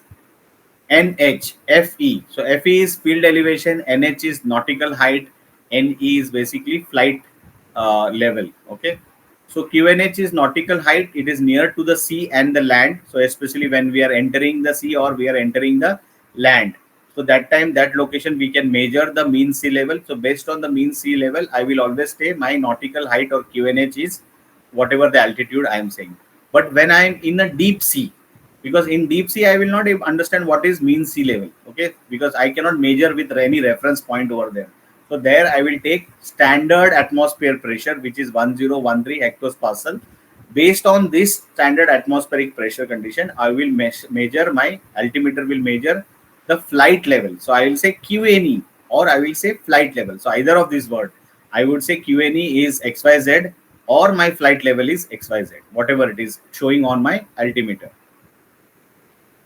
NH, FE. So FE is field elevation, NH is nautical height, NE is basically flight level. Okay. So QNH is nautical height. It is near to the sea and the land. So especially when we are entering the sea or we are entering the land. So that time, that location, we can measure the mean sea level. So based on the mean sea level, I will always say my nautical height or QNH is whatever the altitude I am saying. But when I am in a deep sea, because in deep sea, I will not even understand what is mean sea level. Okay, because I cannot measure with any reference point over there. So there I will take standard atmosphere pressure, which is 1013 hectopascal. Based on this standard atmospheric pressure condition, I will measure my altimeter will measure the flight level. So I will say QNE or I will say flight level. So either of these words, I would say QNE is XYZ or my flight level is XYZ, whatever it is showing on my altimeter.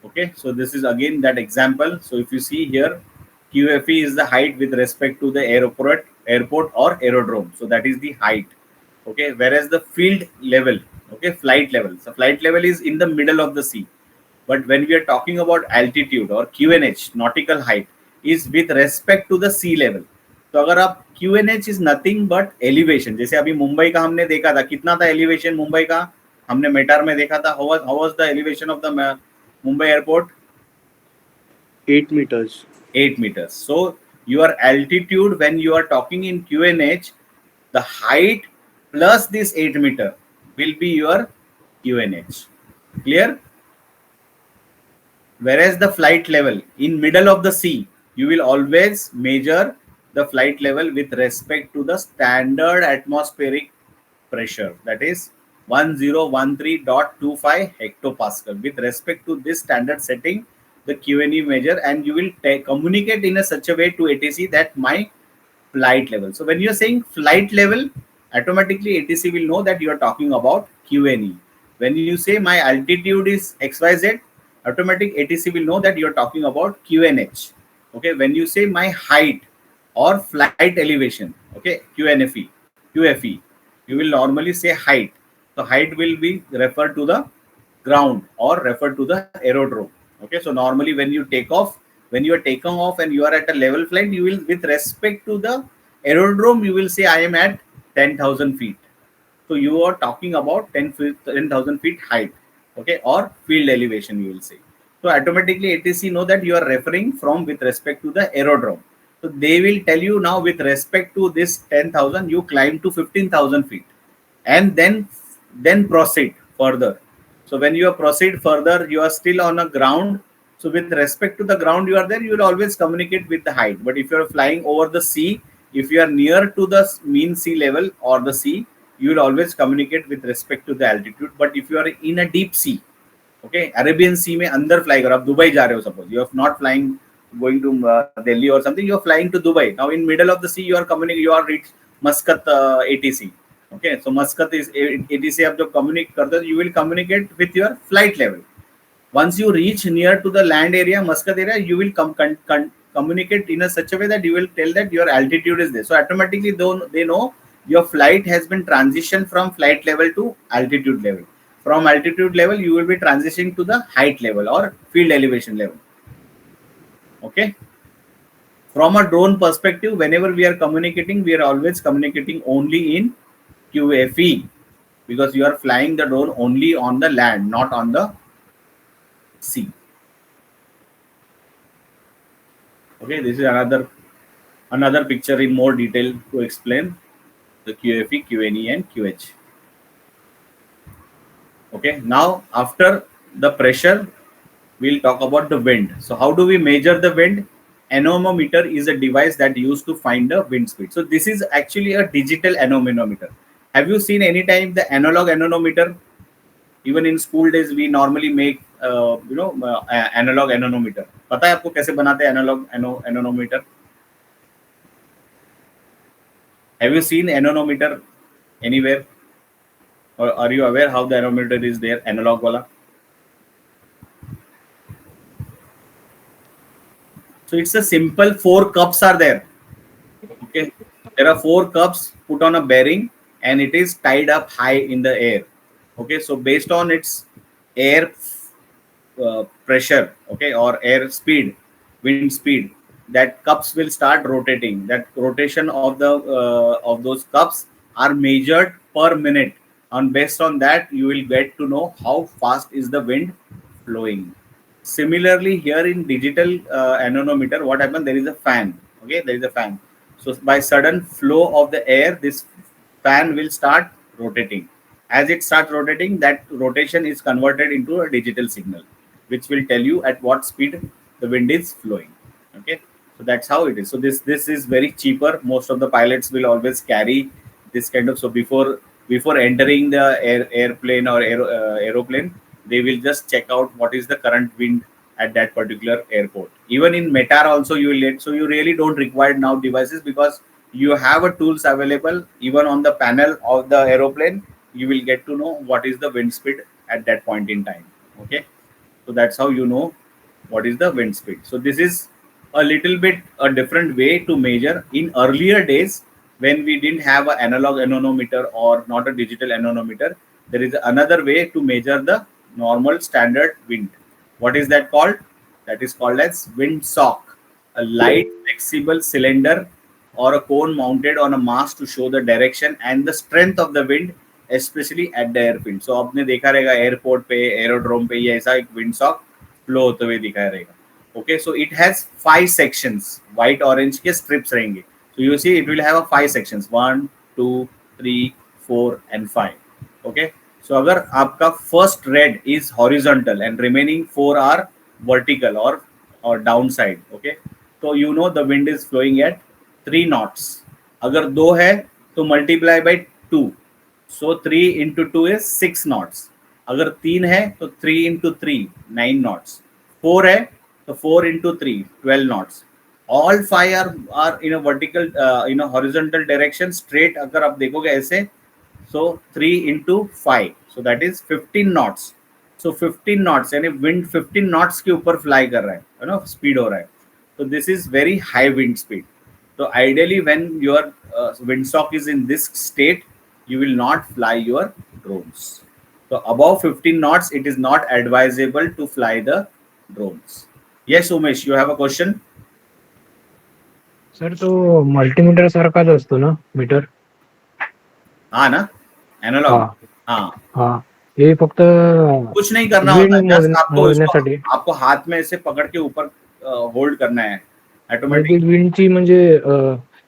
Okay, so this is again that example. So if you see here, QFE is the height with respect to the airport or aerodrome. So that is the height. Okay, whereas the field level, okay, flight level, so flight level is in the middle of the sea. But when we are talking about altitude or QNH, nautical height, is with respect to the sea level. तो अगर आप QNH is nothing but elevation, जैसे अभी मुंबई का हमने देखा था, कितना था elevation मुंबई का, हमने मेटार में देखा था, how was the elevation of the Mumbai airport? 8 meters. 8 meters. So your altitude when you are talking in QNH, the height plus this 8 meter will be your QNH. Clear? Whereas the flight level in middle of the sea, you will always measure the flight level with respect to the standard atmospheric pressure, that is 1013.25 hectopascal. With respect to this standard setting, the QNE measure, and you will communicate in a such a way to ATC that my flight level. So when you are saying flight level, automatically ATC will know that you are talking about QNE. When you say my altitude is XYZ, automatic ATC will know that you are talking about QNH. Okay, when you say my height or flight elevation, okay, QFE, you will normally say height. So height will be referred to the ground or referred to the aerodrome. Okay, so normally when you take off, when you are taking off and you are at a level flight, you will, with respect to the aerodrome, you will say I am at 10,000 feet. So you are talking about 10,000 feet height, okay, or field elevation, you will say. So automatically ATC know that you are referring from with respect to the aerodrome. So they will tell you now with respect to this 10,000, you climb to 15,000 feet, and then proceed further. So when you proceed further, you are still on a ground. So with respect to the ground you are there, you will always communicate with the height. But if you are flying over the sea, if you are near to the mean sea level or the sea, you will always communicate with respect to the altitude. But if you are in a deep sea, okay, Arabian Sea में अंदर fly करो, आप Dubai जा रहे हो, suppose you are not flying going to Delhi or something, you are flying to Dubai. Now in middle of the sea you are communicating, you are reached Muscat ATC. Okay, so Muscat is ATC. आप जब communicate करते हो, you will communicate with your flight level. Once you reach near to the land area, Muscat area, you will communicate in a such a way that you will tell that your altitude is there. So automatically they know your flight has been transitioned from flight level to altitude level. From altitude level, you will be transitioning to the height level or field elevation level. Okay. From a drone perspective, whenever we are communicating, we are always communicating only in QFE, because you are flying the drone only on the land, not on the sea. Okay, this is another picture in more detail to explain the QFE, QNE, and QH. Okay, now after the pressure, we'll talk about the wind. So how do we measure the wind? Anemometer is a device that used to find the wind speed. So this is actually a digital anemometer. Have you seen any time the analog anemometer? Even in school days, we normally make analog anemometer. पता है आपको कैसे बनाते हैं analog anemometer? Have you seen anemometer anywhere? Or are you aware how the anemometer is there, analog wala? So it's a simple 4 cups are there. Okay, there are 4 cups put on a bearing and it is tied up high in the air. Okay, so based on its air pressure, okay, or air speed, wind speed, that cups will start rotating. That rotation of those cups are measured per minute, and based on that you will get to know how fast is the wind flowing. Similarly, here in digital anemometer, what happens? There is a fan. Okay, there is a fan. So by sudden flow of the air, this fan will start rotating. As it starts rotating, that rotation is converted into a digital signal, which will tell you at what speed the wind is flowing. Okay, so that's how it is. So this is very cheaper. Most of the pilots will always carry this kind of. So before entering the airplane or aeroplane, they will just check out what is the current wind at that particular airport. Even in METAR also you will get. So you really don't require now devices, because you have a tools available even on the panel of the aeroplane. You will get to know what is the wind speed at that point in time. Okay, so that's how you know what is the wind speed. So this is a little bit a different way to measure. In earlier days, when we didn't have an analog anemometer or not a digital anemometer, there is another way to measure the normal standard wind. What is that called? That is called as windsock, a light flexible cylinder or a cone mounted on a mast to show the direction and the strength of the wind, especially at the airfield. So आपने देखा रहेगा airport पे, aerodrome पे, ये ऐसा एक विंडसॉक flow होते हुए दिखाया रहेगा. Okay, so it has 5 sections. White orange के strips रहेंगे. So you see it will have a 5 sections, 1, 2, 3, 4 and 5. Okay, so अगर आपका first red is horizontal and remaining 4 are vertical or downside. Okay, so you know the wind is flowing at 3 knots. अगर 2 है तो multiply by 2. So 3 into 2 is 6 knots. अगर 3 है तो 3 into 3 9 knots. 4 है तो 4 into 3 12 knots. All 5 are in a vertical in a horizontal direction straight. अगर आप देखोगे ऐसे, so 3 into 5, so that is 15 knots. So 15 knots यानी wind 15 knots के ऊपर fly कर रहा है, you know, speed हो रहा है. So this is very high wind speed. So ideally when your windsock is in this state, you will not fly your drones. So above 15 knots, it is not advisable to fly the drones. Yes, Umesh, you have a question? Sir तो multimeter सारखाच असतो ना metre? हाँ ना, analogue. हाँ हाँ, हाँ, हे फक्त कुछ नहीं करना होता है, विंड जस्ट आपको मोजण्यासाठी. आपको हाथ में ऐसे पकड़ के ऊपर होल्ड करना है आणि ऑटोमेटिक. ती विंडची म्हणजे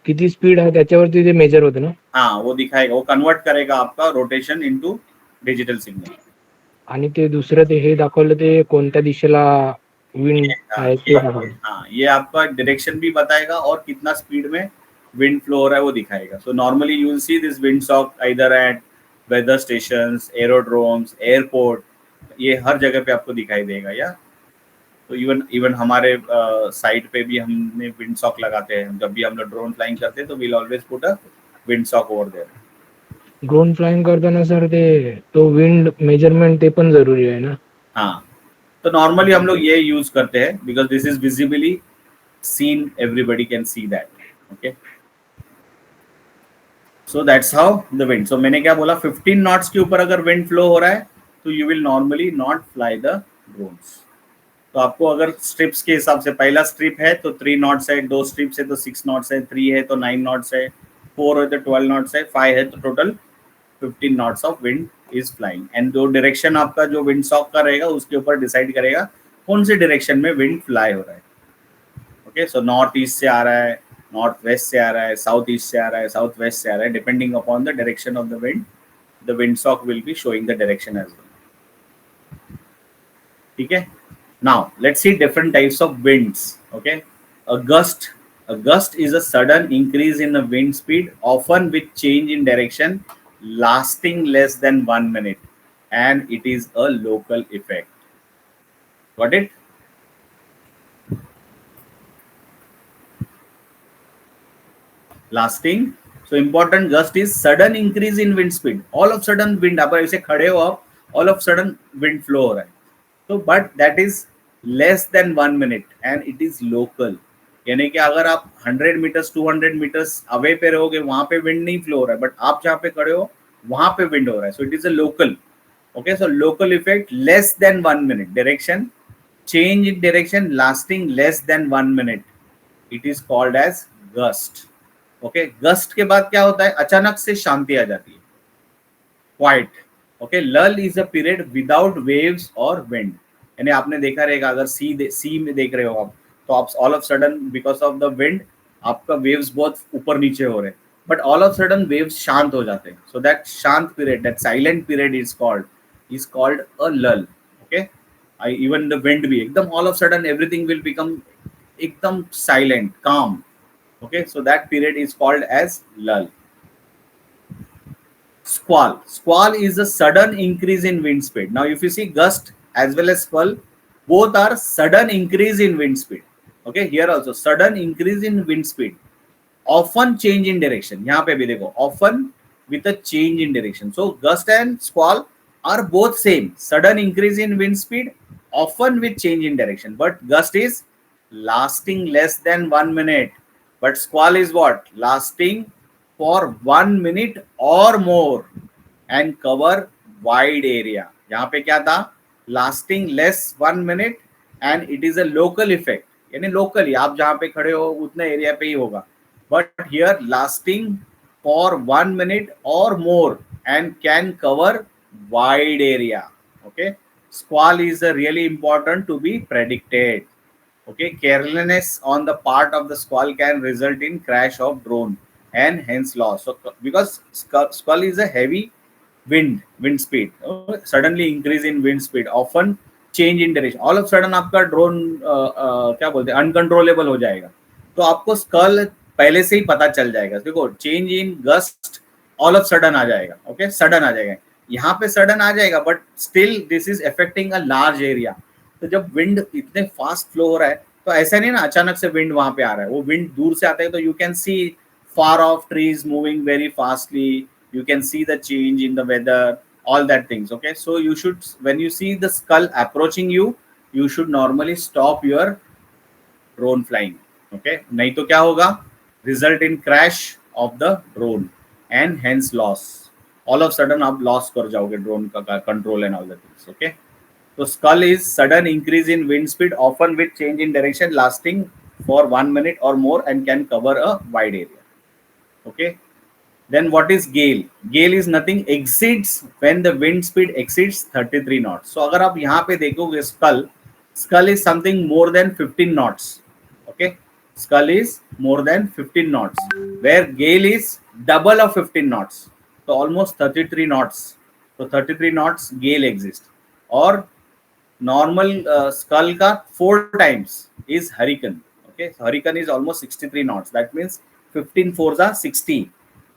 किती स्पीड आहे त्याच्यावरती ते मेजर होते ना. हाँ, वो दिखाएगा, वो कन्वर्ट करेगा आपका रोटेशन इनटू डिजिटल सिग्नल. आणि ते दुसरं ते हे दाखवलं ते कोणत्या दिशेला विंड आहे ते दाखवलं. हाँ, ये आपका डायरेक्शन भी बताएगा और कितना स्पीड में विंड फ्लो हो रहा है वो दिखाएगा. So normally you will see this wind sock either at weather stations, aerodromes, airport, ये हर जगह पे आपको दिखाई देगा. या तो इवन हमारे साइट पे भी हमने विंड सॉक लगाते हैं. जब भी हम लोग ड्रोन फ्लाइंग करते हैं तो we'll always put a wind sock over there. Drone flying करताना सर ते तो विंड मेजरमेंट ते पण जरुरी आहे ना. हाँ, तो नॉर्मली हम लोग ये यूज करते हैं because this is visibly seen, everybody can see that. Okay, so that's how the wind. So मैंने क्या बोला, 15 नॉट्स के ऊपर अगर विंड फ्लो हो रहा है तो you will normally not fly the drones. तो आपको अगर स्ट्रिप्स के हिसाब से, पहला स्ट्रिप है तो 3 नॉट्स है, 2 स्ट्रिप्स है तो 6 नॉट्स है, 3 है तो 9 नॉट्स है, 4 है तो 12 नॉट्स है, 5 है तो total 15 knots of wind is flying. And जो डायरेक्शन आपका जो विंड सॉक का रहेगा उसके ऊपर डिसाइड करेगा कौन से डायरेक्शन में विंड फ्लाई हो रहा है. ओके, सो नॉर्थ ईस्ट से आ रहा है, नॉर्थ वेस्ट से आ रहा है, साउथ ईस्ट से आ रहा है, साउथ वेस्ट से आ रहा है, depending upon the direction of the wind sock will be showing the direction as well. ठीक है, now let's see different types of winds. Okay, a gust is a sudden increase in the wind speed, often with change in direction, lasting less than 1 minute, and it is a local effect. Got it? Lasting. So important, gust is sudden increase in wind speed. All of sudden wind, आप ऐसे खड़े हो आप, all of sudden wind flow हो रहा है. So but that is less than 1 minute and it is local. यानी कि अगर आप 100 मीटर्स 200 मीटर्स अवे पे रहोगे वहां पे विंड नहीं फ्लो हो रहा है, बट आप जहाँ पे खड़े हो वहां पे विंड हो रहा है. So it is a local. Okay, so local effect, less than 1 minute, direction change in direction lasting less than 1 minute, it is called as gust. Okay, gust के बाद क्या होता है, अचानक से शांति आ जाती है, क्वाइट. ओके, लल is a period without waves और विंड. यानी आपने देखा रहेगा अगर सी में देख रहे हो आप तो आप all of sudden because of the wind आपका वेव्स बहुत ऊपर नीचे हो रहे हैं, but all of sudden waves शांत हो जाते हैं. सो दैट शांत period, that silent period is called a lull. Okay, even the wind भी एकदम all of sudden everything will become एकदम silent, calm. Okay, so that period is called as lull. Squall is a sudden increase in wind speed. Now if you see gust as well as squall, both are sudden increase in wind speed. Okay, here also sudden increase in wind speed, often change in direction. यहाँ पे भी देखो often with a change in direction. So gust and squall are both same, sudden increase in wind speed, often with change in direction. But gust is lasting less than 1 minute, but squall is what, lasting for 1 minute or more and cover wide area. यहाँ पे क्या था? Lasting less 1 minute and it is a local effect. यानी locally आप जहाँ पे खड़े हो उतने एरिया पे ही होगा. But here lasting for 1 minute or more and can cover wide area. Okay, squall is really important to be predicted. Okay, carelessness on the part of the squall can result in crash of drone and hence loss. So because squall is a heavy wind speed, suddenly increase in wind speed, often change in direction. All of sudden आपका drone क्या बोलते हैं uncontrollable हो जाएगा, तो आपको school पहले से ही पता चल जाएगा. देखो change in gust all of sudden आ जाएगा. ओके, सडन आ जाएगा, यहाँ पे सडन आ जाएगा, but still this is affecting a large area. तो जब विंड इतने फास्ट फ्लो हो रहा है तो ऐसा नहीं ना अचानक से विंड वहां पे आ रहा है, वो विंड दूर से आता है, तो you can see far off trees moving very fastly, you can see the change in the weather, all that things. Okay, so you should, when you see the skull approaching you, you should normally stop your drone flying. Okay, नहीं तो क्या होगा? Result in crash of the drone and hence loss. All of sudden आप loss कर जाओगे drone का control and all the things. Okay, so skull is sudden increase in wind speed, often with change in direction, lasting for 1 minute or more and can cover a wide area. Okay, then what is gale? Gale is nothing exceeds when the wind speed exceeds 33 knots. So अगर आप यहाँ पे देखोगे skull is something more than 15 knots. Okay, skull is more than 15 knots, where gale is double of 15 knots, so almost 33 knots. So 33 knots gale exists. और normal skull का 4 times is hurricane. Okay, so hurricane is almost 63 knots. That means 15 fours are 60.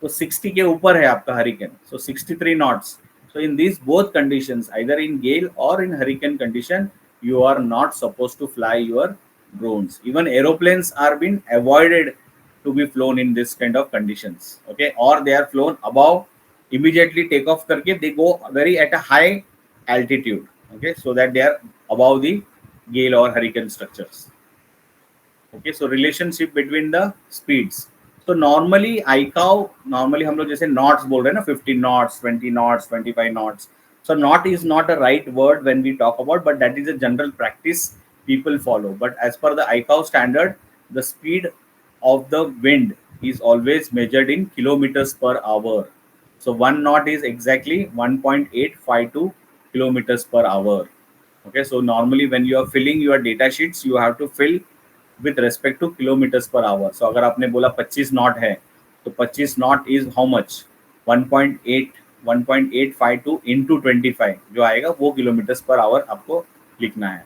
तो 60 के ऊपर है आपका hurricane. So 63 knots. So in these both conditions, either in gale or in hurricane condition, you are not supposed to fly your drones. Even aeroplanes are being avoided to be flown in this kind of conditions. Okay, or they are flown above, immediately take off करके they go very at a high altitude. Okay, so that they are above the gale or hurricane structures. Okay, so relationship between the speeds. तो normally आईकाउ, normally हम लोग जैसे knots बोल रहे हैं ना, 15 knots, 20 knots, 25 knots. So knot is not a right word when we talk about, but that is a general practice people follow. But as per the ICAO standard, the speed of the wind is always measured in kilometers per hour. So 1 knot is exactly 1.852 kilometers per hour. Okay, so normally when you are filling your data sheets, you have to fill with respect to kilometers per hour. So अगर आपने बोला 25 not है, तो 25 not is how much? 1.852 into 25 जो आएगा वो kilometres per hour आपको लिखना है.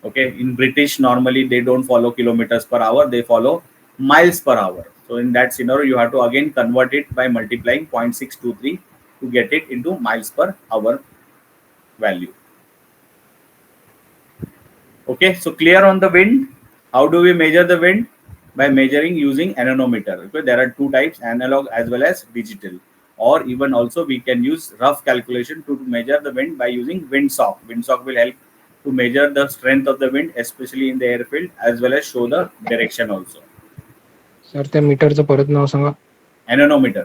Okay, in British normally they don't follow kilometers per hour, they follow miles per hour. So in that scenario you have to again convert it by multiplying 0.623 to get it into miles per hour value. Okay, so clear on the wind. How do we measure the wind? By measuring using anemometer. Okay, there are two types, analog as well as digital. Or even also we can use rough calculation to measure the wind by using windsock. Windsock will help to measure the strength of the wind, especially in the airfield, as well as show the direction also. Sir त्या मीटरचं परत नाव सांगा. Anemometer.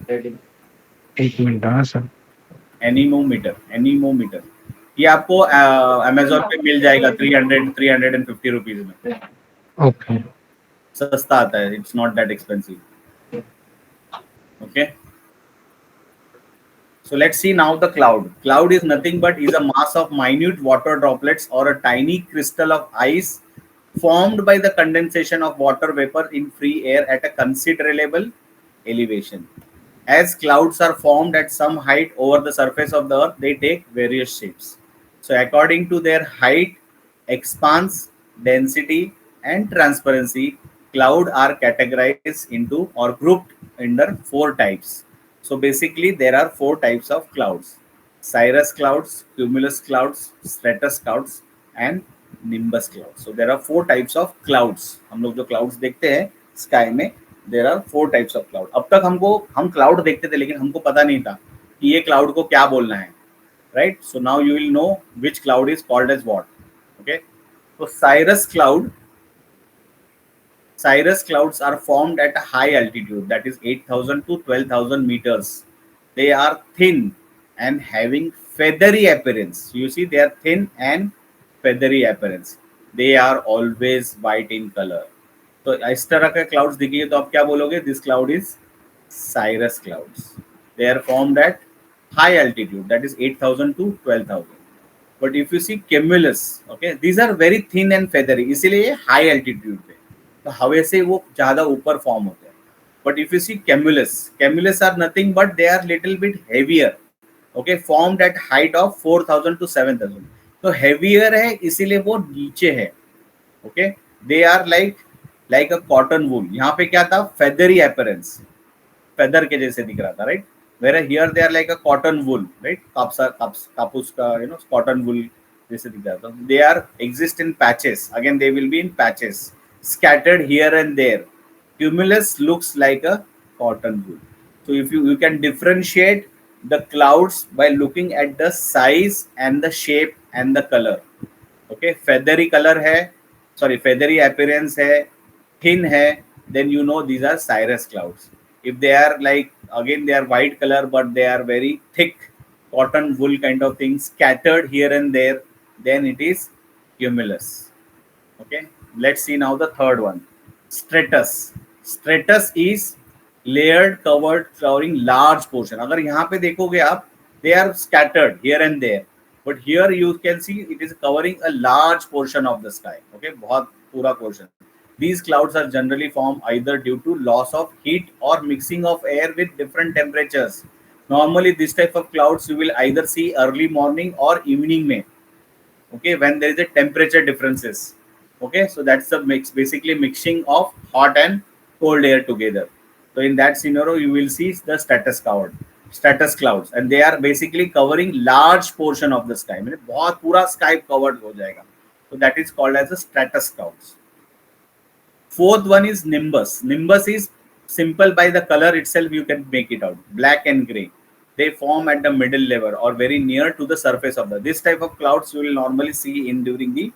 एक minute हा sir. Anemometer. ये आपको Amazon पे मिल जाएगा 350 rupees में. Okay, सस्ता आता है, it's not that expensive. Okay, so let's see now the cloud. Cloud is nothing but is a mass of minute water droplets or a tiny crystal of ice formed by the condensation of water vapor in free air at a considerable elevation. As clouds are formed at some height over the surface of the earth, they take various shapes. So according to their height, expanse, density and transparency, cloud are categorized into or grouped under 4 types. So basically there are 4 types of clouds: cirrus clouds, cumulus clouds, stratus clouds and nimbus clouds. So there are 4 types of clouds. हम लोग जो clouds देखते हैं sky में, there are 4 types of cloud. अब तक हम cloud देखते थे लेकिन हमको पता नहीं था कि ये cloud को क्या बोलना है, right? So now you will know which cloud is called as what. Okay, so cirrus cloud Cirrus clouds are formed at a high altitude, that is 8,000 to 12,000 meters. They are thin and having feathery appearance. You see, they are thin and feathery appearance. They are always white in color. तो इस तरह के clouds दिखेंगे तो आप क्या बोलोगे? This cloud is cirrus clouds. They are formed at high altitude, that is 8,000 to 12,000. But if you see cumulus, okay, these are very thin and feathery, इसीलिए ये high altitude पे, तो हवा से वो ज्यादा ऊपर फॉर्म होते हैं. But if you see cumulus, cumulus are nothing but they are little bit heavier, okay, formed at height of 4,000 to 7,000. तो heavier है इसीलिए वो नीचे है. Okay, they are like a cotton wool. यहाँ पे क्या था? Feathery appearance, feather के जैसे दिख रहा था, right? Where here they are like a cotton wool, right? कापूस का, cotton wool जैसे दिख रहा था. They are exist in patches. Again, they will be in patches, scattered here and there. Cumulus looks like a cotton wool. So if you can differentiate the clouds by looking at the size and the shape and the color. Okay, feathery color है, sorry, feathery appearance है, thin है, then you know these are cirrus clouds. If they are like, again, they are white color but they are very thick cotton wool kind of thing, scattered here and there, then it is cumulus. Okay, let's see now the third one, stratus. Stratus is layered, covered, covering large portion. अगर यहाँ पे देखोगे आप, they are scattered here and there, but here you can see it is covering a large portion of the sky. Okay, बहुत पूरा portion. These clouds are generally formed either due to loss of heat or mixing of air with different temperatures. Normally, this type of clouds you will either see early morning or evening में. Okay, when there is a temperature differences. Okay, so that's the mix, basically mixing of hot and cold air together. So in that scenario, you will see the stratus clouds, and they are basically covering large portion of the sky. मतलब बहुत पूरा sky covered हो जाएगा. So that is called as the stratus clouds. Fourth one is nimbus. Nimbus is simple, by the color itself you can make it out, black and gray. They form at the middle level or very near to the surface of the. This type of clouds you will normally see in during the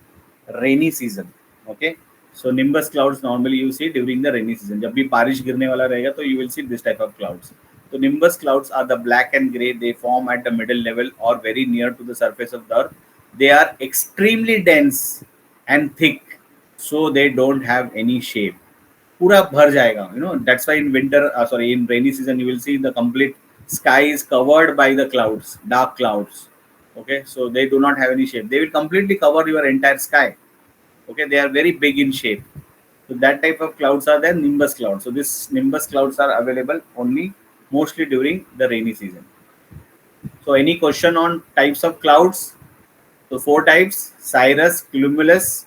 rainy season. Okay, so nimbus clouds normally you see during the rainy season. जब भी बारिश गिरने वाला रहेगा तो you will see this type of clouds. So nimbus clouds are the black and gray. They form at the middle level or very near to the surface of the earth. They are extremely dense and thick, so they don't have any shape. पूरा भर जाएगा, that's why in winter, in rainy season you will see the complete sky is covered by the clouds, dark clouds. Okay, so they do not have any shape. They will completely cover your entire sky. Okay, they are very big in shape. So that type of clouds are the nimbus clouds. So this nimbus clouds are available only mostly during the rainy season. So any question on types of clouds? So 4 types: cirrus, cumulus,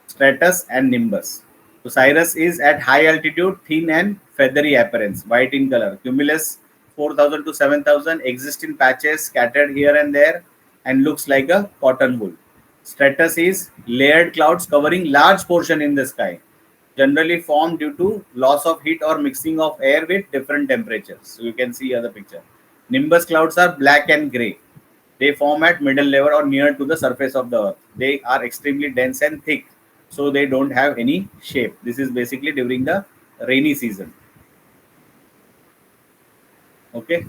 stratus and nimbus. So cirrus is at high altitude, thin and feathery appearance, white in color. Cumulus 4,000 to 7,000, exist in patches, scattered here and there, and looks like a cotton wool. Stratus is layered clouds covering large portion in the sky, generally formed due to loss of heat or mixing of air with different temperatures. So you can see here the picture. Nimbus clouds are black and gray. They form at middle level or near to the surface of the earth. They are extremely dense and thick, so they don't have any shape. This is basically during the rainy season. Okay.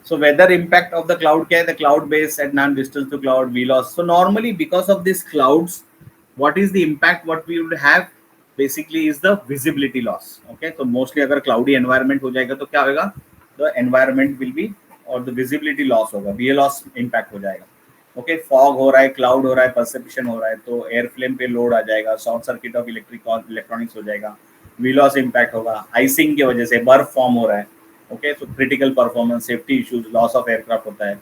So weather impact of the cloud क्या है? The cloud base at non-distance to cloud, V loss. So normally because of these clouds, what is the impact what we would have basically is the visibility loss. Okay, so mostly अगर cloudy environment हो जाएगा तो क्या होगा? The environment will be, और the visibility loss होगा, VA loss impact हो जाएगा. Okay, fog हो रहा है, cloud हो रहा है, perception हो रहा है, तो air flame पे load आ जाएगा, short circuit of electronics हो जाएगा, V loss impact होगा, icing की वजह से बर्फ फॉर्म हो रहा है. ओके, तो critical performance, safety issues, loss of aircraft होता है.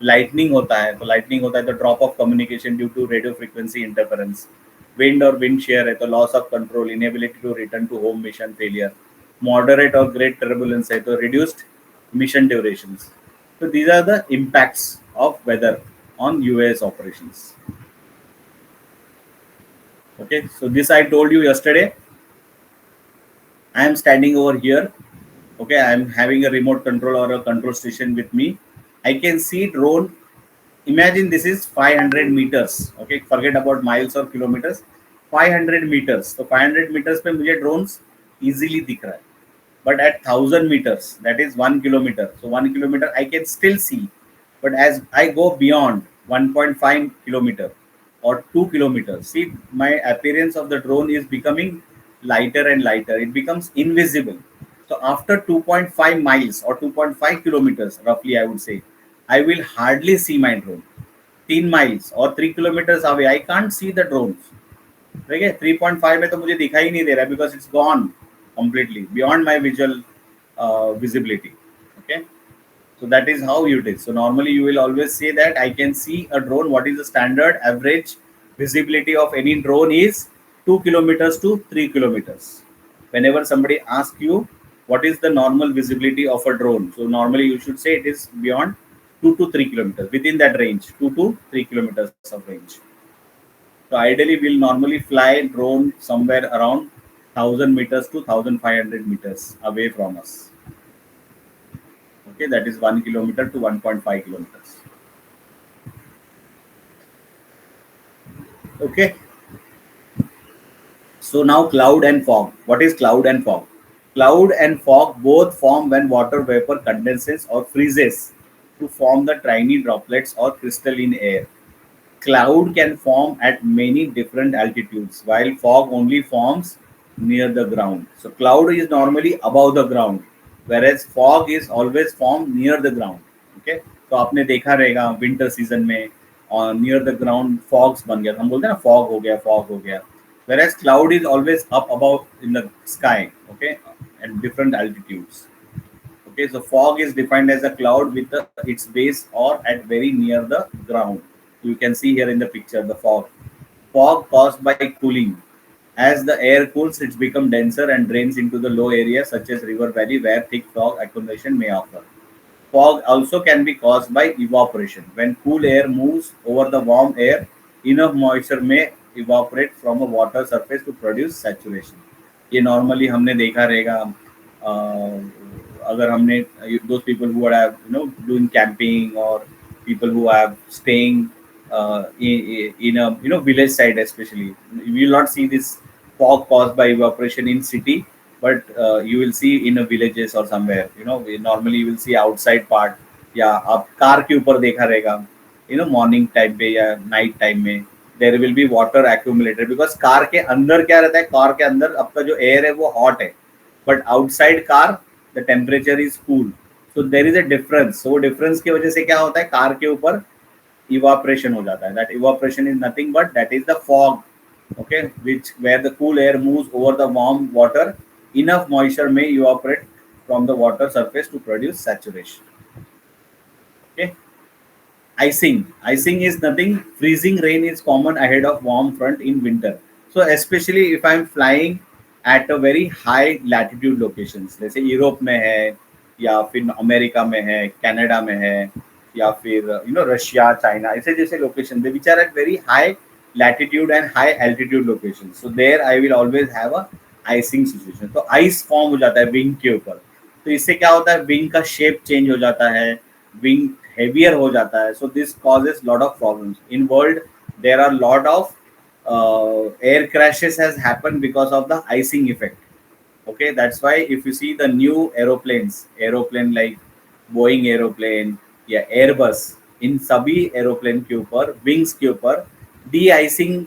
लाइटनिंग होता है, तो लाइटनिंग होता है तो drop of communication due to radio frequency interference. Wind और विंड शेयर है तो loss of control, inability to return to home, mission failure. Moderate और ग्रेट टर्बुलेंस है तो रिड्यूस्ड मिशन ड्यूरेशंस. तो these are the impacts of weather on UAS operations. Okay, so this I told you yesterday. I am standing over here. Okay, I am having a remote control or a control station with me. I can see drone imagine this is 500 meters. Okay, forget about miles or kilometers. 500 meters, तो 500 meters पे मुझे drones easily दिख रहा है. But at 1000 meters, that is 1 kilometer, so 1 kilometer I can still see. But as I go beyond 1.5 kilometer or 2 kilometers, see, my appearance of the drone is becoming lighter and lighter. It becomes invisible. So after 2.5 miles or 2.5 kilometers roughly, I would say, I will hardly see my drone. 3 miles or 3 kilometers away, I can't see the drones. ठीक है, 3.5 में तो मुझे दिखाई नहीं दे रहा, because it's gone completely beyond my visual visibility. Okay, so that is how it is. So normally you will always say that I can see a drone. What is the standard average visibility of any drone is 2 kilometers to 3 kilometers. Whenever somebody asks you what is the normal visibility of a drone, so normally you should say it is beyond 2 to 3 kilometers, within that range, 2 to 3 kilometers of range. So ideally, we'll normally fly drone somewhere around 1000 meters to 1500 meters away from us. Okay, that is 1 kilometer to 1.5 kilometers. Okay. So now cloud and fog. What is cloud and fog? Cloud and fog both form when water vapor condenses or freezes to form the tiny droplets or crystalline air. Cloud can form at many different altitudes, while fog only forms near the ground. So cloud is normally above the ground, whereas fog is always formed near the ground. Okay, तो आपने देखा रहेगा winter season में और near the ground fogs बन गया, हम बोलते हैं ना फॉग हो गया, फॉग हो गया. Whereas cloud is always up above in the sky, okay, at different altitudes. Okay, so fog is defined as a cloud with its base or at very near the ground. You can see here in the picture the fog. Fog caused by cooling. As the air cools, it's become denser and drains into the low areas such as river valley where thick fog accumulation may occur. Fog also can be caused by evaporation. When cool air moves over the warm air, enough moisture may evaporate from a water surface to produce saturation. ये normally हमने देखा रहेगा, अगर हमने those people who are doing camping or people who are staying in a village side especially, you will not see this fog caused by evaporation in city, but you will see in a villages or somewhere. Normally you will see outside part, या आप car के ऊपर देखा रहेगा, morning time पे या night time में there will be water accumulated, because car के अंदर क्या रहता है, कार के अंदर आपका जो एयर है वो हॉट है, but outside car the temperature is cool. So there is a difference. So difference की वजह से क्या होता है, कार के ऊपर evaporation हो जाता है. That evaporation is nothing but that is the fog, okay, which where the cool air moves over the warm water, enough moisture may evaporate from the water surface to produce saturation. Okay. Icing is nothing. Freezing rain is common ahead of warm front in winter. So especially if I am flying at a very high latitude locations, जैसे Europe में है या फिर America में है, Canada में है, या फिर रशिया, चाइना, ऐसे जैसे location they which are at very high latitude and high altitude location. So there I will always have a icing situation. तो आइस फॉर्म हो जाता है विंग के ऊपर. तो इससे क्या होता है, विंग का शेप चेंज हो जाता है, विंग हेवियर हो जाता है. So this causes lot of problems in world. There are lot of air crashes has happened because of the icing effect. Okay, that's why if you see the new aeroplane like Boeing aeroplane या Airbus, इन सभी aeroplane के ऊपर wings के ऊपर D icing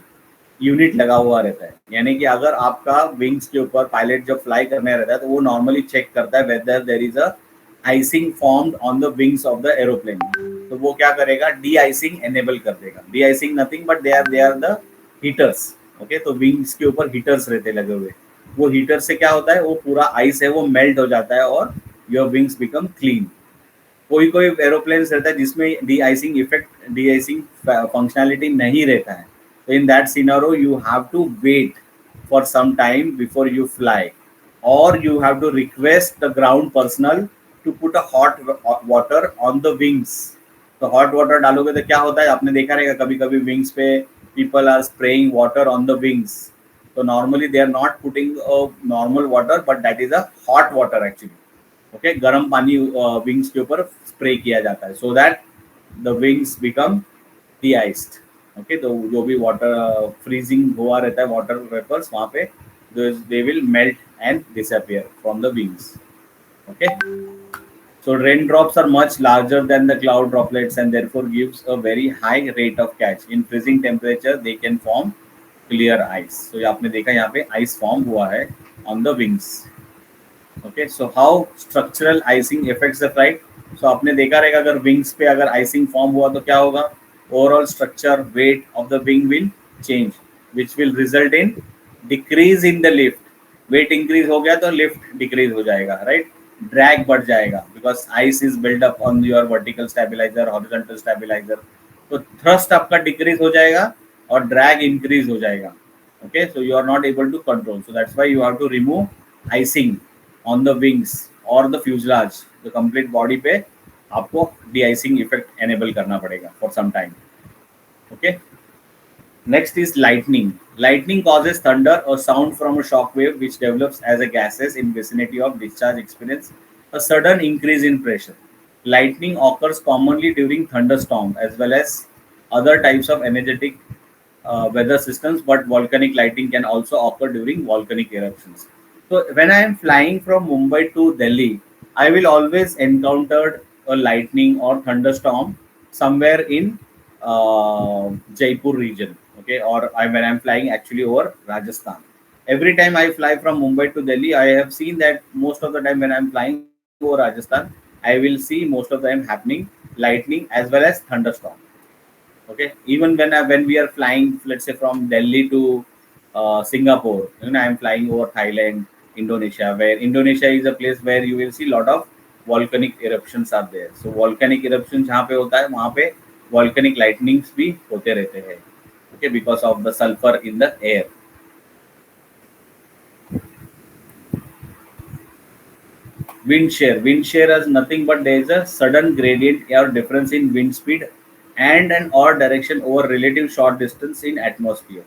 unit लगा हुआ रहता है. यानी कि अगर आपका विंग्स के ऊपर पायलट जब फ्लाई करने रहता है तो वो नॉर्मली चेक करता है weather there is a icing formed on the wings of the aeroplane. तो वो क्या करेगा, डी आइसिंग एनेबल कर देगा. De icing nothing but they are the heaters. Okay, तो विंग्स के ऊपर हीटर्स रहते लगे हुए. वो हीटर से क्या होता है, वो पूरा आइस है वो मेल्ट हो जाता है और योर विंग्स बिकम क्लीन. कोई एरोप्लेन रहता है जिसमें डी आइसिंग फंक्शनैलिटी नहीं रहता है. तो in that scenario you have to wait for some time before you fly, और you have to request the ground personnel to put a hot water on the wings. तो hot water डालोगे तो क्या होता है, आपने देखा रहेगा कभी कभी विंग्स पे people are spraying water on the wings. तो normally they are not putting normal water but that is a hot water actually. Okay, गर्म पानी विंग्स के ऊपर स्प्रे किया जाता है, so that the wings become de-iced. Okay, तो जो भी water freezing हुआ रहता है water vapors वहाँ पे they will melt and disappear from the wings. Okay, so raindrops are much larger than the cloud droplets and therefore gives a very high rate of catch. In freezing temperature, they can form clear ice. So ये आपने देखा यहाँ पे ice form हुआ है on the wings. Okay, so how structural icing affects the flight? So आपने देखा रहेगा अगर wings पे अगर icing form हुआ तो क्या होगा? Overall structure weight of the wing will change, which will result in decrease in the lift. Weight increase हो गया तो lift decrease हो जाएगा, right? Drag बढ़ जाएगा because ice is built up on your vertical stabilizer, horizontal stabilizer. तो thrust आपका decrease हो जाएगा और drag increase हो जाएगा. Okay, so you are not able to control. So that's why you have to remove icing on the wings or the fuselage. The complete body पे आपको de-icing effect enable करना पड़ेगा for some time. Okay. Next is lightning. Lightning causes thunder or sound from a shock wave which develops as a gases in vicinity of discharge experience a sudden increase in pressure. Lightning occurs commonly during thunderstorm as well as other types of energetic weather systems, but volcanic lightning can also occur during volcanic eruptions. So when I am flying from Mumbai to Delhi, I will always encounter a lightning or thunderstorm somewhere in Jaipur region. Okay, or when I'm flying actually over Rajasthan. Every time I fly from Mumbai to Delhi, I have seen that most of the time when I'm flying over Rajasthan, I will see most of the time happening lightning as well as thunderstorm. Okay, even when we are flying, let's say from Delhi to Singapore, I'm flying over Thailand, Indonesia, where Indonesia is a place where you will see a lot of volcanic eruptions are there. So volcanic eruptions जहाँ पे होता है वहाँ पे volcanic lightnings भी होते रहते हैं. Okay, because of the sulfur in the air. Wind shear is nothing but there is a sudden gradient or difference in wind speed and an odd direction over relative short distance in atmosphere.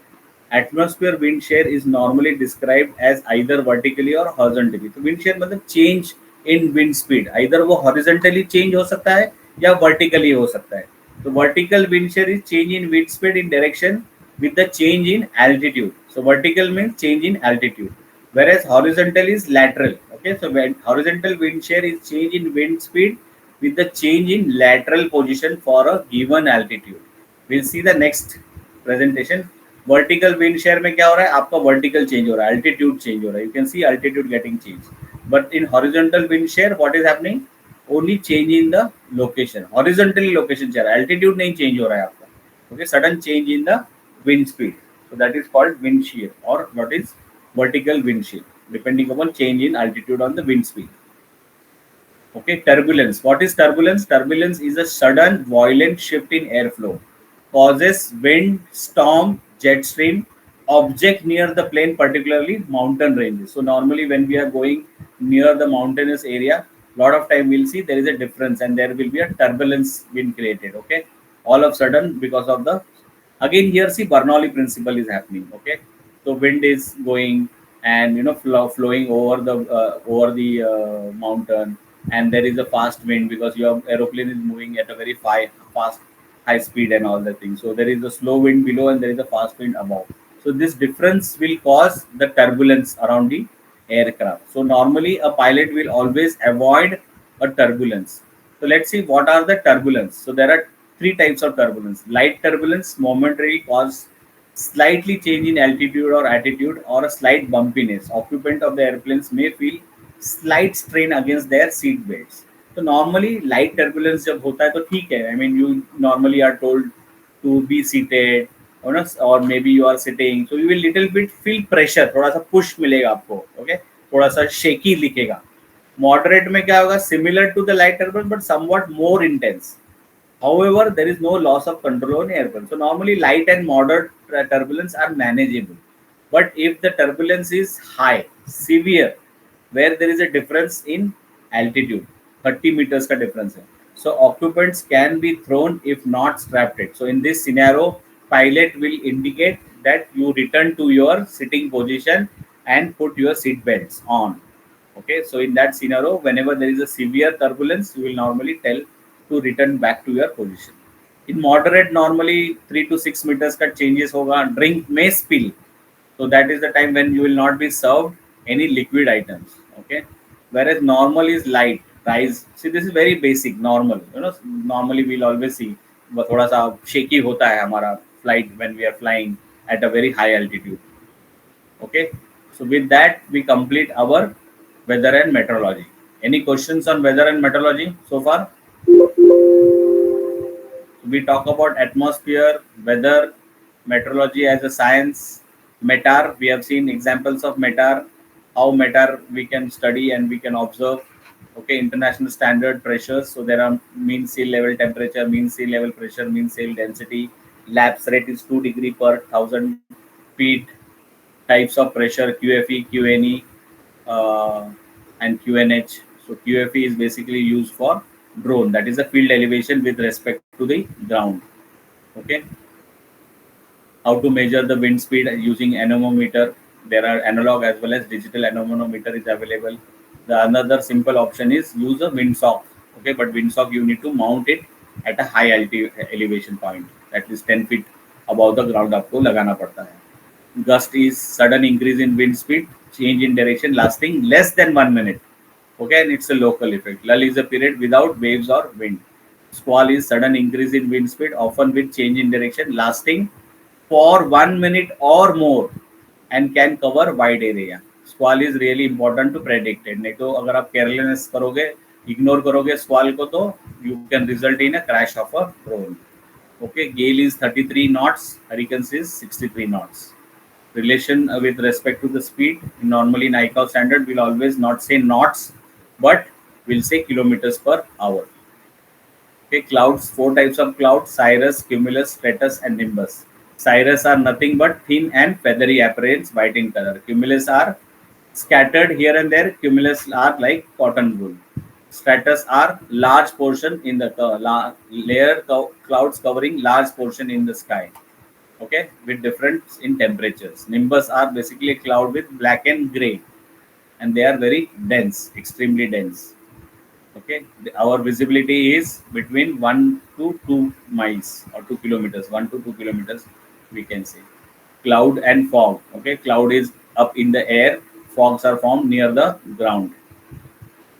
Atmosphere wind shear is normally described as either vertically or horizontally. तो wind shear मतलब change in wind speed. Either वो horizontally change हो सकता है या vertically हो सकता है. So vertical wind shear is change in wind speed in direction with the change in altitude. So vertical means change in altitude, whereas horizontal is lateral. Okay, so when horizontal wind shear is change in wind speed with the change in lateral position for a given altitude. We'll see the next presentation. Vertical wind shear में क्या हो रहा है? आपका vertical change हो रहा है, altitude change हो रहा है. You can see altitude getting changed. But in horizontal wind shear, what is happening? Only change in the location. Horizontally location change, altitude नहीं change हो रहा है आपका. Okay, sudden change in the wind speed. So that is called wind shear, or what is vertical wind shear, depending upon change in altitude on the wind speed. Okay, turbulence. What is turbulence? Turbulence is a sudden violent shift in airflow. Causes wind, storm, jet stream, object near the plane, particularly mountain ranges. So normally when we are going near the mountainous area, lot of time we'll see there is a difference and there will be a turbulence being created. Okay, all of a sudden because of the, again here see Bernoulli principle is happening. Okay, so wind is going and flowing over the mountain, and there is a fast wind because your aeroplane is moving at a very fast high speed and all the things. So there is a slow wind below and there is a fast wind above. So this difference will cause the turbulence around the aircraft. So normally a pilot will always avoid a turbulence. So let's see what are the turbulence. So there are three types of turbulence. Light turbulence momentarily cause slightly change in altitude or attitude or a slight bumpiness. Occupant of the airplanes may feel slight strain against their seat belts. So normally light turbulence जब होता है तो ठीक है. I mean you normally are told to be seated, or maybe you are sitting, so you will little bit feel pressure, थोड़ा सा push मिलेगा आपको. Okay, थोड़ा सा shaky दिखेगा. Moderate में क्या होगा? Similar to the light turbulence but somewhat more intense. However, there is no loss of control on airplane. So normally light and moderate turbulence are manageable. But if the turbulence is high, severe, where there is a difference in altitude, 30 meters ka difference hai. So occupants can be thrown if not strapped it. So in this scenario, pilot will indicate that you return to your sitting position and put your seat belts on. Okay, so in that scenario, whenever there is a severe turbulence, you will normally tell to return back to your position. In moderate, normally 3 to 6 meters का changes होगा. Drink may spill, so that is the time when you will not be served any liquid items. Okay, whereas normal is light rise. See, this is very basic normal. Normally we'll always see वो थोड़ा सा shaky होता है हमारा flight when we are flying at a very high altitude. Okay, so with that we complete our weather and meteorology. Any questions on weather and meteorology so far? We talk about atmosphere, weather, meteorology as a science. METAR, we have seen examples of METAR, how METAR we can study and we can observe. Okay, international standard pressures. So there are mean sea level temperature, mean sea level pressure, mean sea density. Lapse rate is 2 degree per 1,000 feet. Types of pressure: QFE, QNE, uh, and QNH. So QFE is basically used for drone, that is the field elevation with respect to the ground. Okay, how to measure the wind speed using anemometer. There are analog as well as digital anemometer is available. The another simple option is use a windsock. Okay, but windsock you need to mount it at a high altitude elevation point, at least 10 feet above the ground आपको लगाना पड़ता है. Gust is sudden increase in wind speed, change in direction lasting less than 1 minute. Okay, and it's a local effect. Lull is a period without waves or wind. Squall is sudden increase in wind speed, often with change in direction, lasting for 1 minute or more, and can cover wide area. Squall is really important to predict it. नहीं तो अगर आप carelessness करोगे, ignore करोगे squall को तो you can result in a crash of a drone. Okay, gale is 33 knots, hurricanes is 63 knots. Relation with respect to the speed, normally in ICAO standard we'll always not say knots, but we'll say kilometers per hour. Okay, clouds, 4 types of clouds: cirrus, cumulus, stratus, and nimbus. Cirrus are nothing but thin and feathery appearance, white in color. Cumulus are scattered here and there. Cumulus are like cotton wool. Stratus are large portion in the clouds covering large portion in the sky. Okay, with difference in temperatures. Nimbus are basically a cloud with black and gray, and they are very dense, extremely dense. Okay, our visibility is between 1 to 2 miles or 2 kilometers, 1 to 2 kilometers we can say. Cloud and fog. Okay, cloud is up in the air, fogs are formed near the ground.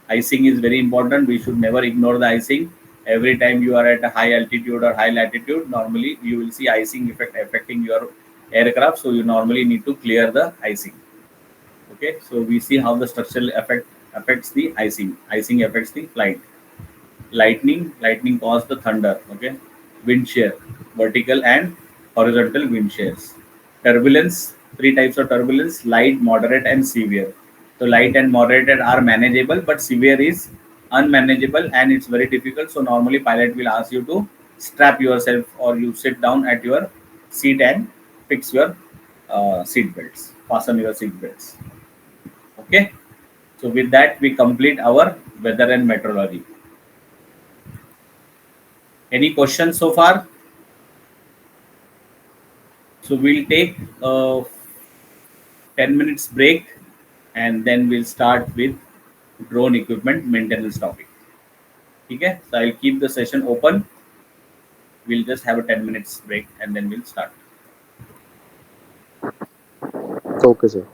Icing is very important. We should never ignore the icing. Every time you are at a high altitude or high latitude, normally you will see icing effect affecting your aircraft. So you normally need to clear the icing. Okay, so we see how the structural effect affects the icing. Icing affects the flight. Lightning causes the thunder. Okay, wind shear, vertical and horizontal wind shears. Turbulence, 3 types of turbulence: light, moderate, and severe. So light and moderate are manageable, but severe is unmanageable and it's very difficult. So normally pilot will ask you to strap yourself or you sit down at your seat and fix your seat belts, fasten your seat belts. Okay. So with that we complete our weather and meteorology. Any questions so far? So we'll take a 10 minutes break and then we'll start with drone equipment maintenance topic. Okay, so I'll keep the session open. We'll just have a 10 minutes break and then we'll start. Okay, sir.